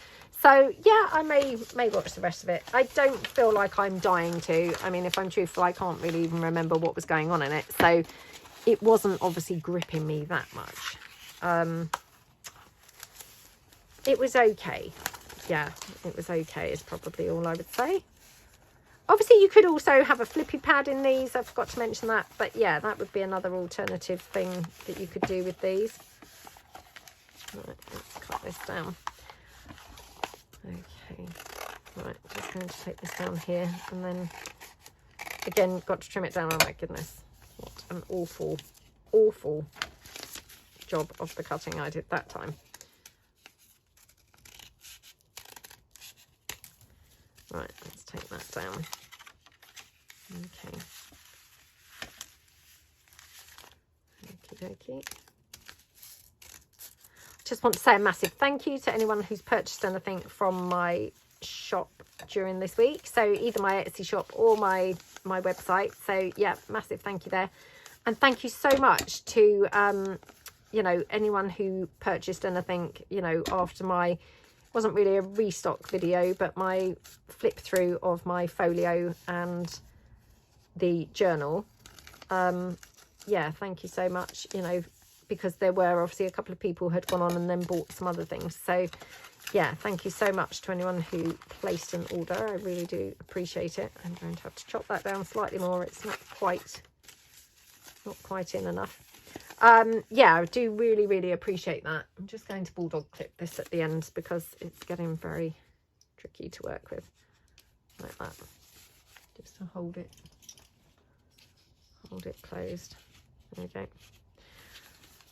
So yeah, I may watch the rest of it. I don't feel like I'm dying to. I mean, if I'm truthful, I can't really even remember what was going on in it. So it wasn't obviously gripping me that much. It was okay. Yeah, it was okay is probably all I would say. Obviously, you could also have a flippy pad in these. I forgot to mention that. But yeah, that would be another alternative thing that you could do with these. Right, let's cut this down. Okay. Right, just going to take this down here. And then, again, got to trim it down. Oh my goodness. What an awful, awful job of the cutting I did that time. Right, let's take that down. Okay. Okie dokie. Just want to say a massive thank you to anyone who's purchased anything from my shop during this week. So either my Etsy shop or my website. So yeah, massive thank you there. And thank you so much to, you know, anyone who purchased anything, you know, after my, wasn't really a restock video, but my flip through of my folio and the journal. Yeah, thank you so much, you know, because there were obviously a couple of people who had gone on and then bought some other things. So yeah, thank you so much to anyone who placed an order. I really do appreciate it. I'm going to have to chop that down slightly more. It's not quite in enough. Yeah, I do really appreciate that. I'm just going to bulldog clip this at the end because it's getting very tricky to work with, like that, just to hold it closed. There we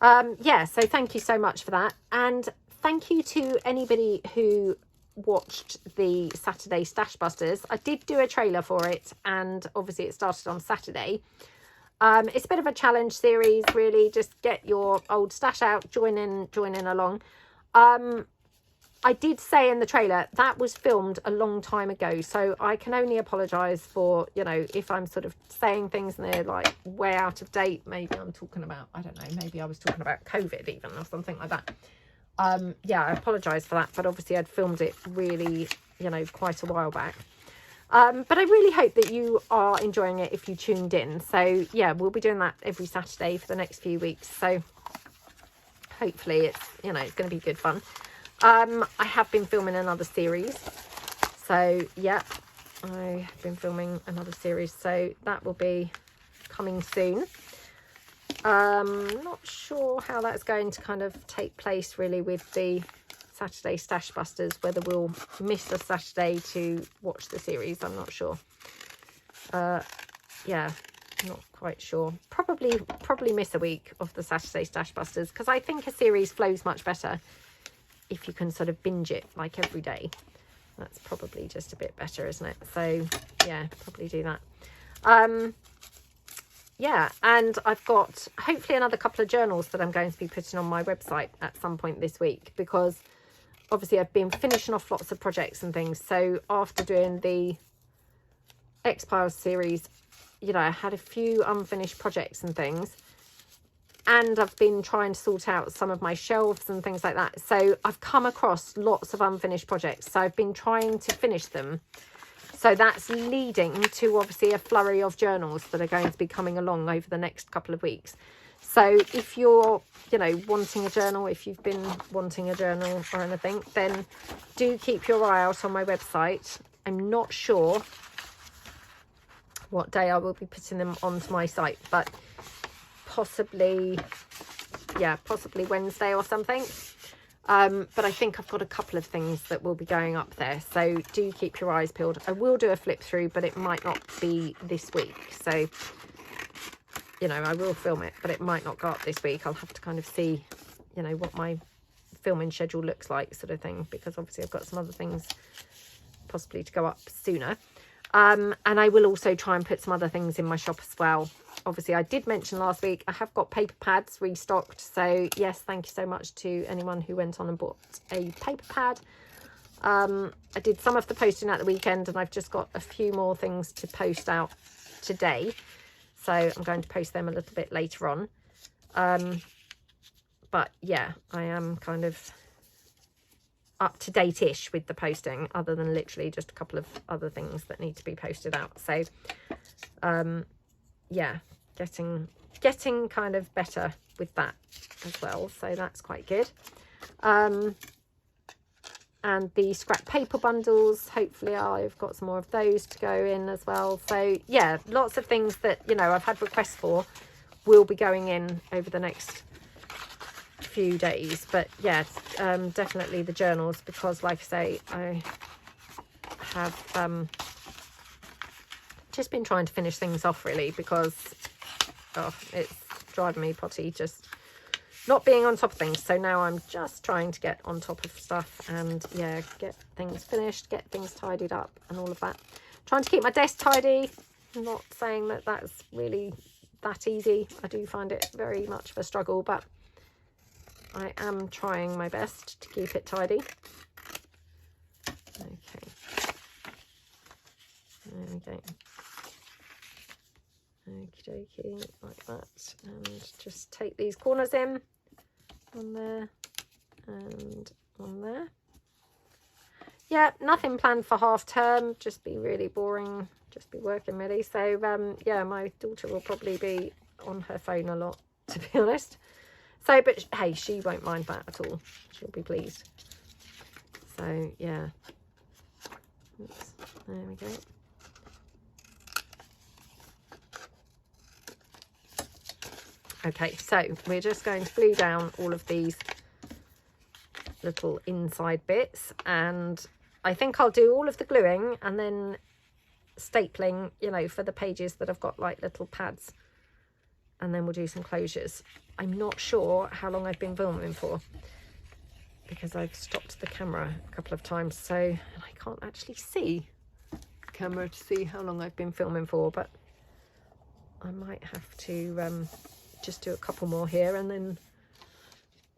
go. Yeah, so thank you so much for that, and thank you to anybody who watched the Saturday Stash Busters. I did do a trailer for it, and obviously it started on Saturday. It's a bit of a challenge series, really. Just get your old stash out, join in along. I did say in the trailer that was filmed a long time ago, so I can only apologise for, you know, if I'm sort of saying things and they're like way out of date. Maybe I'm talking about, I don't know, maybe I was talking about COVID even or something like that. Yeah, I apologise for that, but obviously I'd filmed it really, you know, quite a while back. But I really hope that you are enjoying it if you tuned in. So yeah, we'll be doing that every Saturday for the next few weeks. So hopefully it's, you know, it's going to be good fun. I have been filming another series. So yeah, I have been filming another series. So that will be coming soon. Not sure how that's going to kind of take place really with the Saturday Stash Busters, whether we'll miss a Saturday to watch the series. I'm not sure. Yeah, not quite sure. Probably miss a week of the Saturday Stash Busters, because I think a series flows much better if you can sort of binge it like every day. That's probably just a bit better, isn't it? So yeah, probably do that. Yeah, and I've got hopefully another couple of journals that I'm going to be putting on my website at some point this week, because obviously I've been finishing off lots of projects and things. So after doing the X-Files series, you know, I had a few unfinished projects and things, and I've been trying to sort out some of my shelves and things like that. So I've come across lots of unfinished projects, so I've been trying to finish them. So that's leading to obviously a flurry of journals that are going to be coming along over the next couple of weeks. So if you're, you know, wanting a journal, if you've been wanting a journal or anything, then do keep your eye out on my website. I'm not sure what day I will be putting them onto my site, but possibly, yeah, possibly Wednesday or something. But I think I've got a couple of things that will be going up there, so do keep your eyes peeled. I will do a flip through, but it might not be this week. So, you know, I will film it, but it might not go up this week. I'll have to kind of see, you know, what my filming schedule looks like, sort of thing, because obviously I've got some other things possibly to go up sooner. And I will also try and put some other things in my shop as well. Obviously, I did mention last week, I have got paper pads restocked. So yes, thank you so much to anyone who went on and bought a paper pad. I did some of the posting at the weekend, and I've just got a few more things to post out today. So I'm going to post them a little bit later on. But yeah, I am kind of up to date-ish with the posting, other than literally just a couple of other things that need to be posted out. So yeah, getting kind of better with that as well, so that's quite good. And the scrap paper bundles, hopefully I've got some more of those to go in as well. So yeah, lots of things that, you know, I've had requests for will be going in over the next few days. But yeah, definitely the journals, because like I say, I have just been trying to finish things off, really, because it's driving me potty just not being on top of things. So now I'm just trying to get on top of stuff and yeah, get things finished, get things tidied up and all of that. Trying to keep my desk tidy. I'm not saying that that's really that easy. I do find it very much of a struggle, but I am trying my best to keep it tidy. Okay. There we go. Okie dokie, like that. And just take these corners in. One there and one there. Yeah, nothing planned for half term. Just be really boring. Just be working really. So yeah, my daughter will probably be on her phone a lot, to be honest. So, but hey, she won't mind that at all. She'll be pleased. So yeah. Oops. There we go. Okay, so we're just going to glue down all of these little inside bits, and I think I'll do all of the gluing and then stapling, you know, for the pages that I've got like little pads, and then we'll do some closures. I'm not sure how long I've been filming for, because I've stopped the camera a couple of times, so I can't actually see the camera to see how long I've been filming for, but I might have to just do a couple more here and then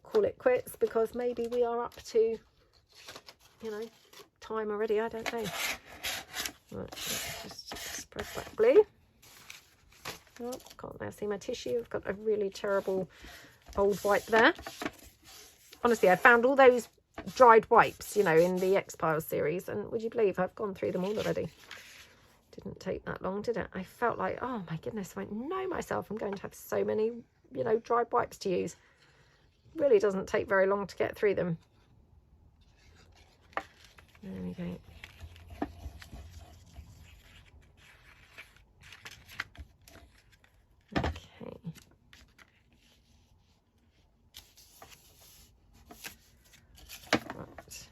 call it quits, because maybe we are up to, you know, time already. I don't know. Right, let's just spread that glue. Oh, can't now see my tissue. I've got a really terrible old wipe there. Honestly, I found all those dried wipes, you know, in the X-Files series, and would you believe I've gone through them all already? Didn't take that long, did it? I felt like, oh my goodness, I won't know myself. I'm going to have so many, you know, dried wipes to use. Really doesn't take very long to get through them. There we go. Okay. Right.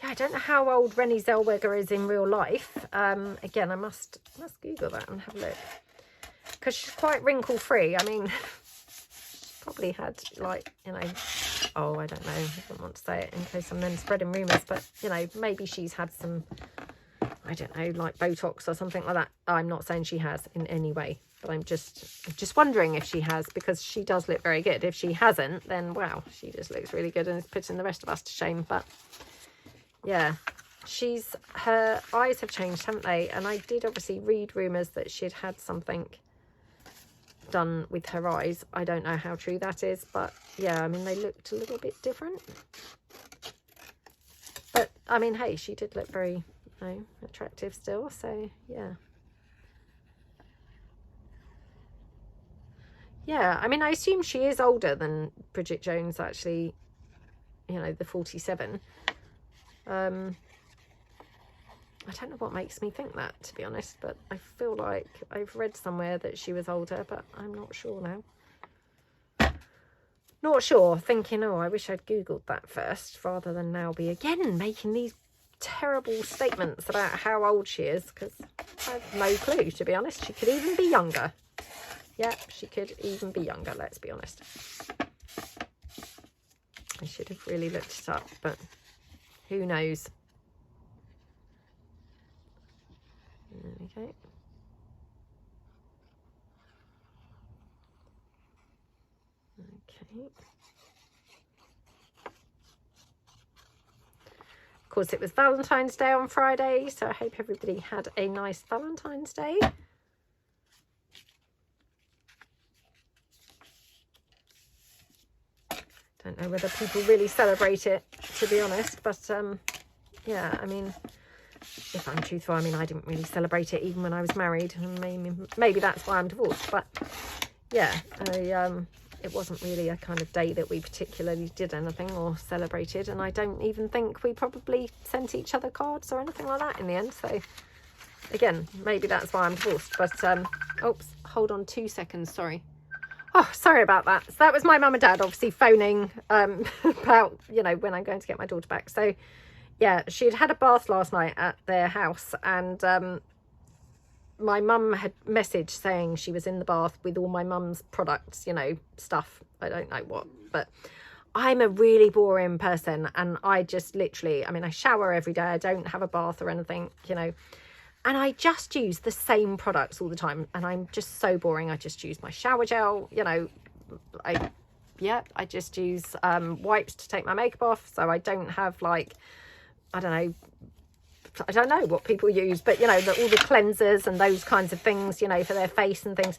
I don't know how old Renée Zellweger is in real life. Again, I must Google that and have a look, because she's quite wrinkle free. I mean, she's probably had, like, you know, oh, I don't know, I don't want to say it in case I'm then spreading rumours, but, you know, maybe she's had some, I don't know, like Botox or something like that. I'm not saying she has in any way, but I'm just wondering if she has, because she does look very good. If she hasn't, then wow, she just looks really good and is putting the rest of us to shame. But yeah, her eyes have changed, haven't they? And I did obviously read rumours that she'd had something done with her eyes. I don't know how true that is, but yeah, I mean, they looked a little bit different. But I mean, hey, she did look very, you know, attractive still, so yeah. Yeah, I mean, I assume she is older than Bridget Jones, actually, you know, the 47. I don't know what makes me think that, to be honest, but I feel like I've read somewhere that she was older, but I'm not sure now. Not sure, thinking, oh, I wish I'd Googled that first, rather than now be again making these terrible statements about how old she is, because I have no clue, to be honest. She could even be younger. Yeah, she could even be younger, let's be honest. I should have really looked it up, but who knows? Okay. Okay. Of course, it was Valentine's Day on Friday, so I hope everybody had a nice Valentine's Day. Don't know whether people really celebrate it, to be honest, but yeah, I mean, if I'm truthful, I mean, I didn't really celebrate it even when I was married, and maybe that's why I'm divorced. But yeah, it wasn't really a kind of day that we particularly did anything or celebrated, and I don't even think we probably sent each other cards or anything like that in the end. So again, maybe that's why I'm divorced. But oops, hold on 2 seconds, sorry. Oh, sorry about that. So that was my mum and dad obviously phoning about, you know, when I'm going to get my daughter back. So yeah, she'd had a bath last night at their house, and my mum had messaged saying she was in the bath with all my mum's products, you know, stuff. I don't know what, but I'm a really boring person, and I just literally, I mean, I shower every day. I don't have a bath or anything, you know, and I just use the same products all the time, and I'm just so boring. I just use my shower gel, you know, I just use wipes to take my makeup off, so I don't have, like, I don't know what people use, but you know, all the cleansers and those kinds of things, you know, for their face and things.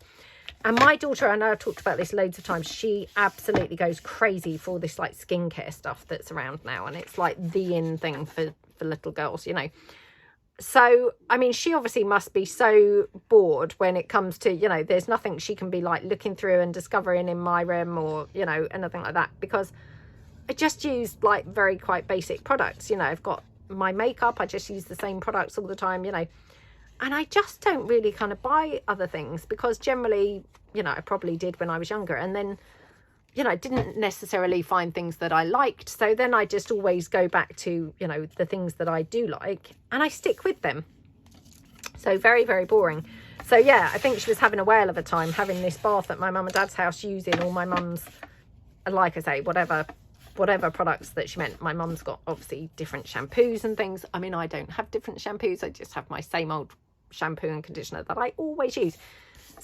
And my daughter, I know I've talked about this loads of times, she absolutely goes crazy for all this like skincare stuff that's around now, and it's like the in thing for little girls, you know. So I mean, she obviously must be so bored when it comes to, you know, there's nothing she can be like looking through and discovering in my room or, you know, anything like that, because I just use like very quite basic products. You know, I've got my makeup, I just use the same products all the time, you know, and I just don't really kind of buy other things, because generally, you know, I probably did when I was younger, and then, you know, I didn't necessarily find things that I liked, so then I just always go back to, you know, the things that I do like, and I stick with them. So very, very boring. So yeah, I think she was having a whale of a time having this bath at my mum and dad's house, using all my mum's, like I say, whatever products that she meant. My mum's got obviously different shampoos and things. I mean, I don't have different shampoos. I just have my same old shampoo and conditioner that I always use.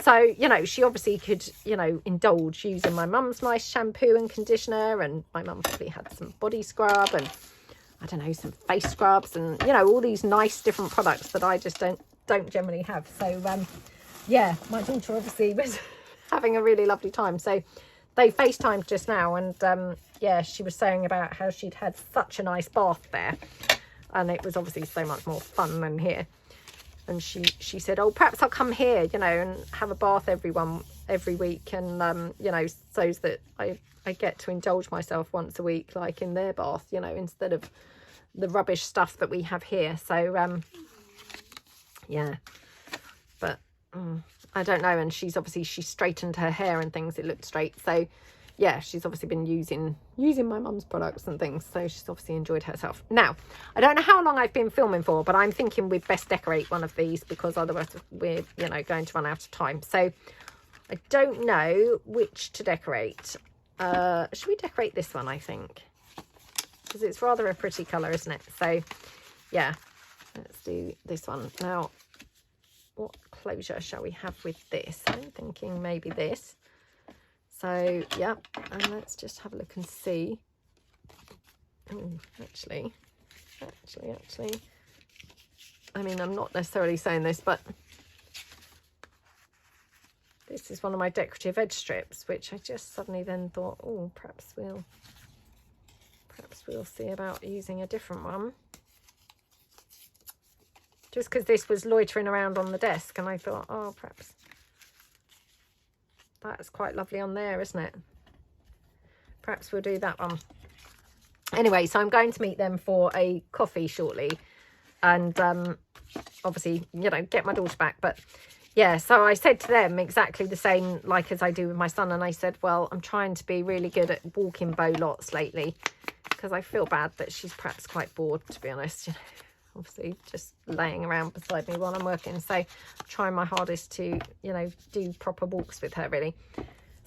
So, you know, she obviously could, you know, indulge using my mum's nice shampoo and conditioner, and my mum probably had some body scrub and, I don't know, some face scrubs and, you know, all these nice different products that I just don't generally have. So, yeah, my daughter obviously was having a really lovely time. So they FaceTimed just now, and yeah, she was saying about how she'd had such a nice bath there, and it was obviously so much more fun than here. And she said, oh, perhaps I'll come here, you know, and have a bath every week, and you know, so that I get to indulge myself once a week, like in their bath, you know, instead of the rubbish stuff that we have here. So yeah, but I don't know. And she straightened her hair and things, it looked straight. So yeah, she's obviously been using my mum's products and things, so she's obviously enjoyed herself. Now, I don't know how long I've been filming for, but I'm thinking we'd best decorate one of these, because otherwise we're, you know, going to run out of time. So I don't know which to decorate. should we decorate this one, I think? Because it's rather a pretty colour, isn't it? So, yeah, let's do this one. Now, what closure shall we have with this? I'm thinking maybe this. So, yeah, and let's just have a look and see. Oh, actually, I mean, I'm not necessarily saying this, but this is one of my decorative edge strips, which I just suddenly then thought, oh, perhaps we'll see about using a different one. Just because this was loitering around on the desk, and I thought, oh, perhaps that's quite lovely on there, isn't it? Perhaps we'll do that one. Anyway, so I'm going to meet them for a coffee shortly, and obviously, you know, get my daughter back. But yeah, so I said to them exactly the same like as I do with my son, and I said, well, I'm trying to be really good at walking Beau lots lately, because I feel bad that she's perhaps quite bored, to be honest, you know, obviously just laying around beside me while I'm working. So I'm trying my hardest to, you know, do proper walks with her, really.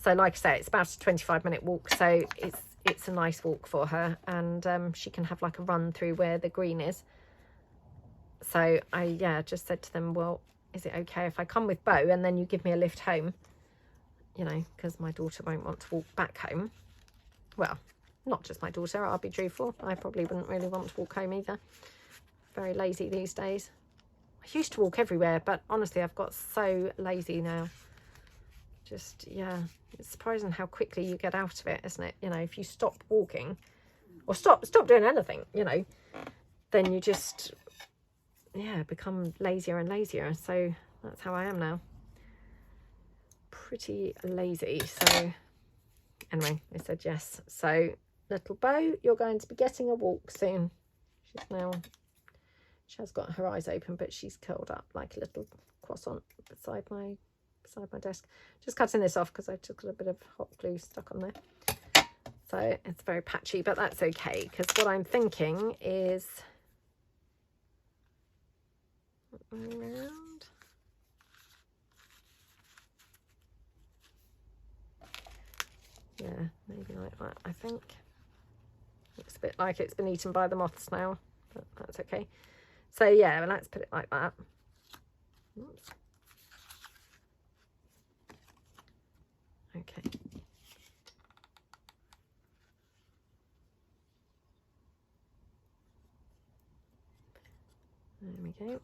So like I say, it's about a 25-minute walk, so it's a nice walk for her, and she can have like a run through where the green is. So I just said to them, well, is it okay if I come with Beau and then you give me a lift home, you know, because my daughter won't want to walk back home. Well, not just my daughter, I'll be truthful, I probably wouldn't really want to walk home either. Very lazy these days. I used to walk everywhere, but honestly I've got so lazy now. Just, yeah, it's surprising how quickly you get out of it, isn't it? You know, if you stop walking or stop doing anything, you know, then you just, yeah, become lazier and lazier. So that's how I am now. Pretty lazy. So anyway, I said yes. So little Beau, you're going to be getting a walk soon. She has got her eyes open, but she's curled up like a little croissant beside my desk. Just cutting this off because I took a bit of hot glue stuck on there. So it's very patchy, but that's okay, because what I'm thinking is around. Yeah, maybe like that, I think. Looks a bit like it's been eaten by the moths now, but that's okay. So yeah, well, let's put it like that. Oops. Okay. There we go.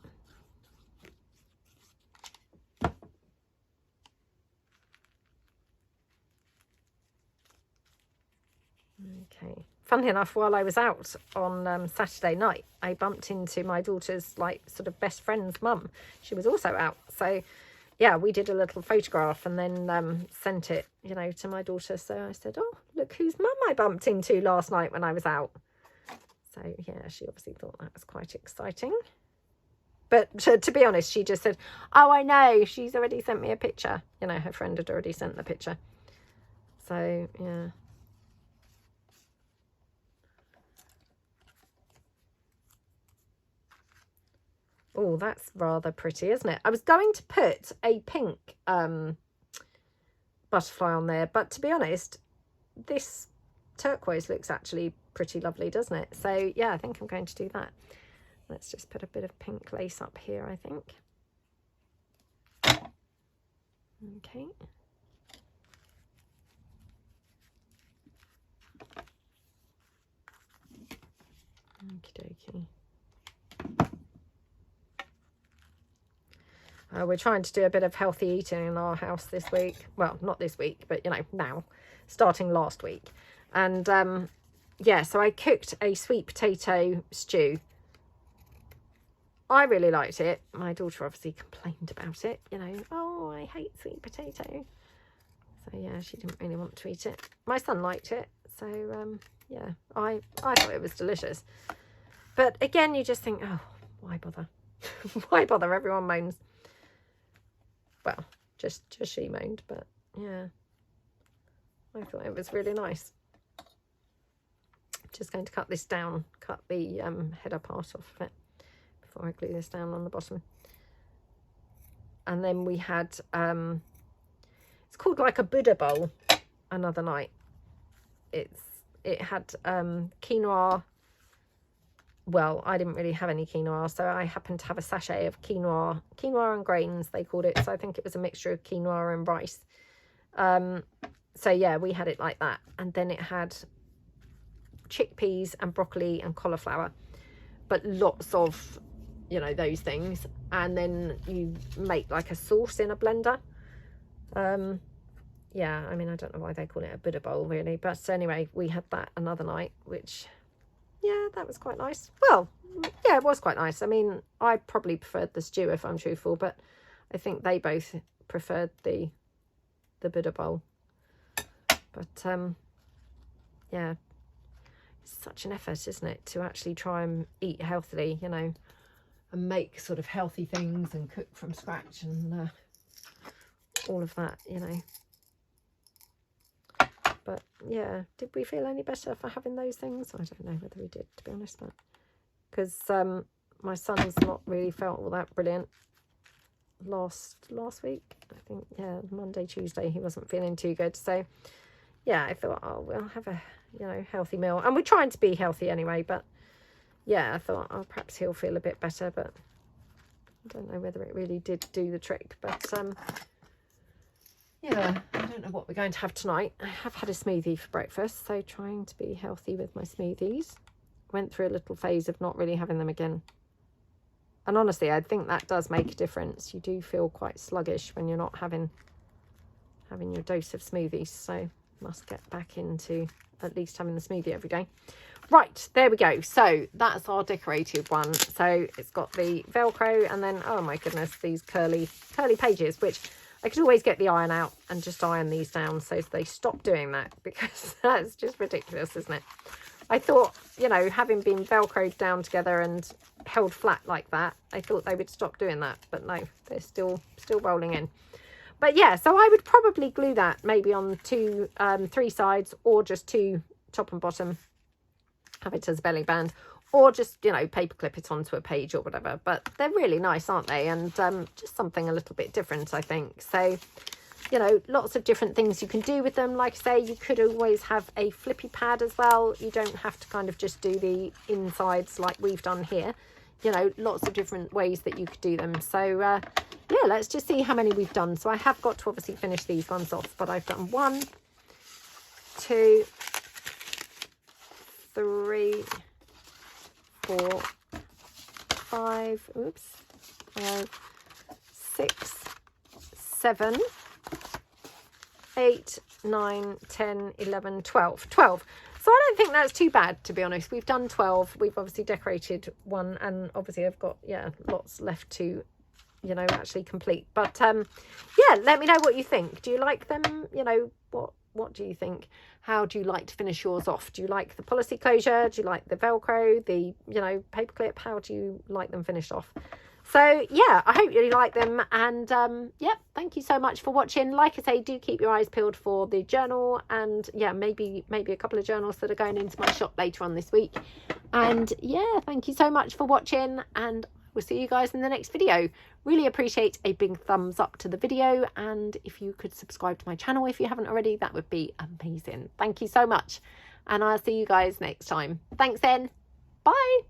Okay. Funnily enough, while I was out on Saturday night, I bumped into my daughter's like sort of best friend's mum. She was also out. So yeah, we did a little photograph and then sent it, you know, to my daughter. So I said, oh, look whose mum I bumped into last night when I was out. So yeah, she obviously thought that was quite exciting. But to be honest, she just said, oh, I know, she's already sent me a picture. You know, her friend had already sent the picture. So yeah. Oh, that's rather pretty, isn't it? I was going to put a pink butterfly on there, but to be honest, this turquoise looks actually pretty lovely, doesn't it? So yeah, I think I'm going to do that. Let's just put a bit of pink lace up here, I think. Okay. Okie dokie. We're trying to do a bit of healthy eating in our house this week. Well, not this week, but, you know, now, starting last week. And, yeah, so I cooked a sweet potato stew. I really liked it. My daughter obviously complained about it, you know. Oh, I hate sweet potato. So, yeah, she didn't really want to eat it. My son liked it. So, yeah, I thought it was delicious. But, again, you just think, oh, why bother? Why bother? Everyone moans. Well, just she moaned, but yeah, I thought it was really nice. Just going to cut this down, cut the header part off of it before I glue this down on the bottom. And then we had, it's called like a Buddha bowl another night. it had quinoa. Well, I didn't really have any quinoa, so I happened to have a sachet of quinoa and grains, they called it. So I think it was a mixture of quinoa and rice. So yeah, we had it like that. And then it had chickpeas and broccoli and cauliflower, but lots of, you know, those things. And then you make like a sauce in a blender. Yeah, I mean, I don't know why they call it a Buddha bowl really, but anyway, we had that another night, which, yeah, that was quite nice. Well, yeah, it was quite nice. I mean, I probably preferred the stew, if I'm truthful, but I think they both preferred the Buddha bowl. But yeah, it's such an effort, isn't it, to actually try and eat healthily, you know, and make sort of healthy things and cook from scratch and all of that, you know. But yeah, did we feel any better for having those things? I don't know whether we did, to be honest, but because my son's not really felt all that brilliant last week. I think, yeah, Monday, Tuesday, he wasn't feeling too good. So yeah, I thought, oh, we'll have a, you know, healthy meal, and we're trying to be healthy anyway. But yeah, I thought, oh, perhaps he'll feel a bit better, but I don't know whether it really did do the trick. But yeah, I don't know what we're going to have tonight. I have had a smoothie for breakfast, so trying to be healthy with my smoothies. Went through a little phase of not really having them again. And honestly, I think that does make a difference. You do feel quite sluggish when you're not having your dose of smoothies. So must get back into at least having the smoothie every day. Right, there we go. So that's our decorated one. So it's got the Velcro, and then, oh my goodness, these curly pages, which I could always get the iron out and just iron these down so they stop doing that, because that's just ridiculous, isn't it? I thought, you know, having been Velcroed down together and held flat like that, I thought they would stop doing that, but no, they're still rolling in. But yeah, so I would probably glue that maybe on three sides, or just two, top and bottom, have it as a belly band, or just, you know, paper clip it onto a page or whatever. But they're really nice, aren't they? And just something a little bit different, I think. So, you know, lots of different things you can do with them. Like I say, you could always have a flippy pad as well. You don't have to kind of just do the insides like we've done here. You know, lots of different ways that you could do them. So yeah, let's just see how many we've done. So I have got to obviously finish these ones off, but I've done 1, 2, 3, 4, 5, 6, 7, 8, 9, 10, 11, 12. So I don't think that's too bad, to be honest. We've done 12. We've obviously decorated 1, and obviously I've got, yeah, lots left to, you know, actually complete. But yeah, let me know what you think. Do you like them? You know, what do you think? How do you like to finish yours off? Do you like the policy closure? Do you like the Velcro, the, you know, paperclip? How do you like them finished off? So yeah, I hope you like them, and yeah, thank you so much for watching. Like I say, do keep your eyes peeled for the journal, and yeah, maybe a couple of journals that are going into my shop later on this week. And yeah, thank you so much for watching, and we'll see you guys in the next video. Really appreciate a big thumbs up to the video, and if you could subscribe to my channel if you haven't already, that would be amazing. Thank you so much, and I'll see you guys next time. Thanks then. Bye.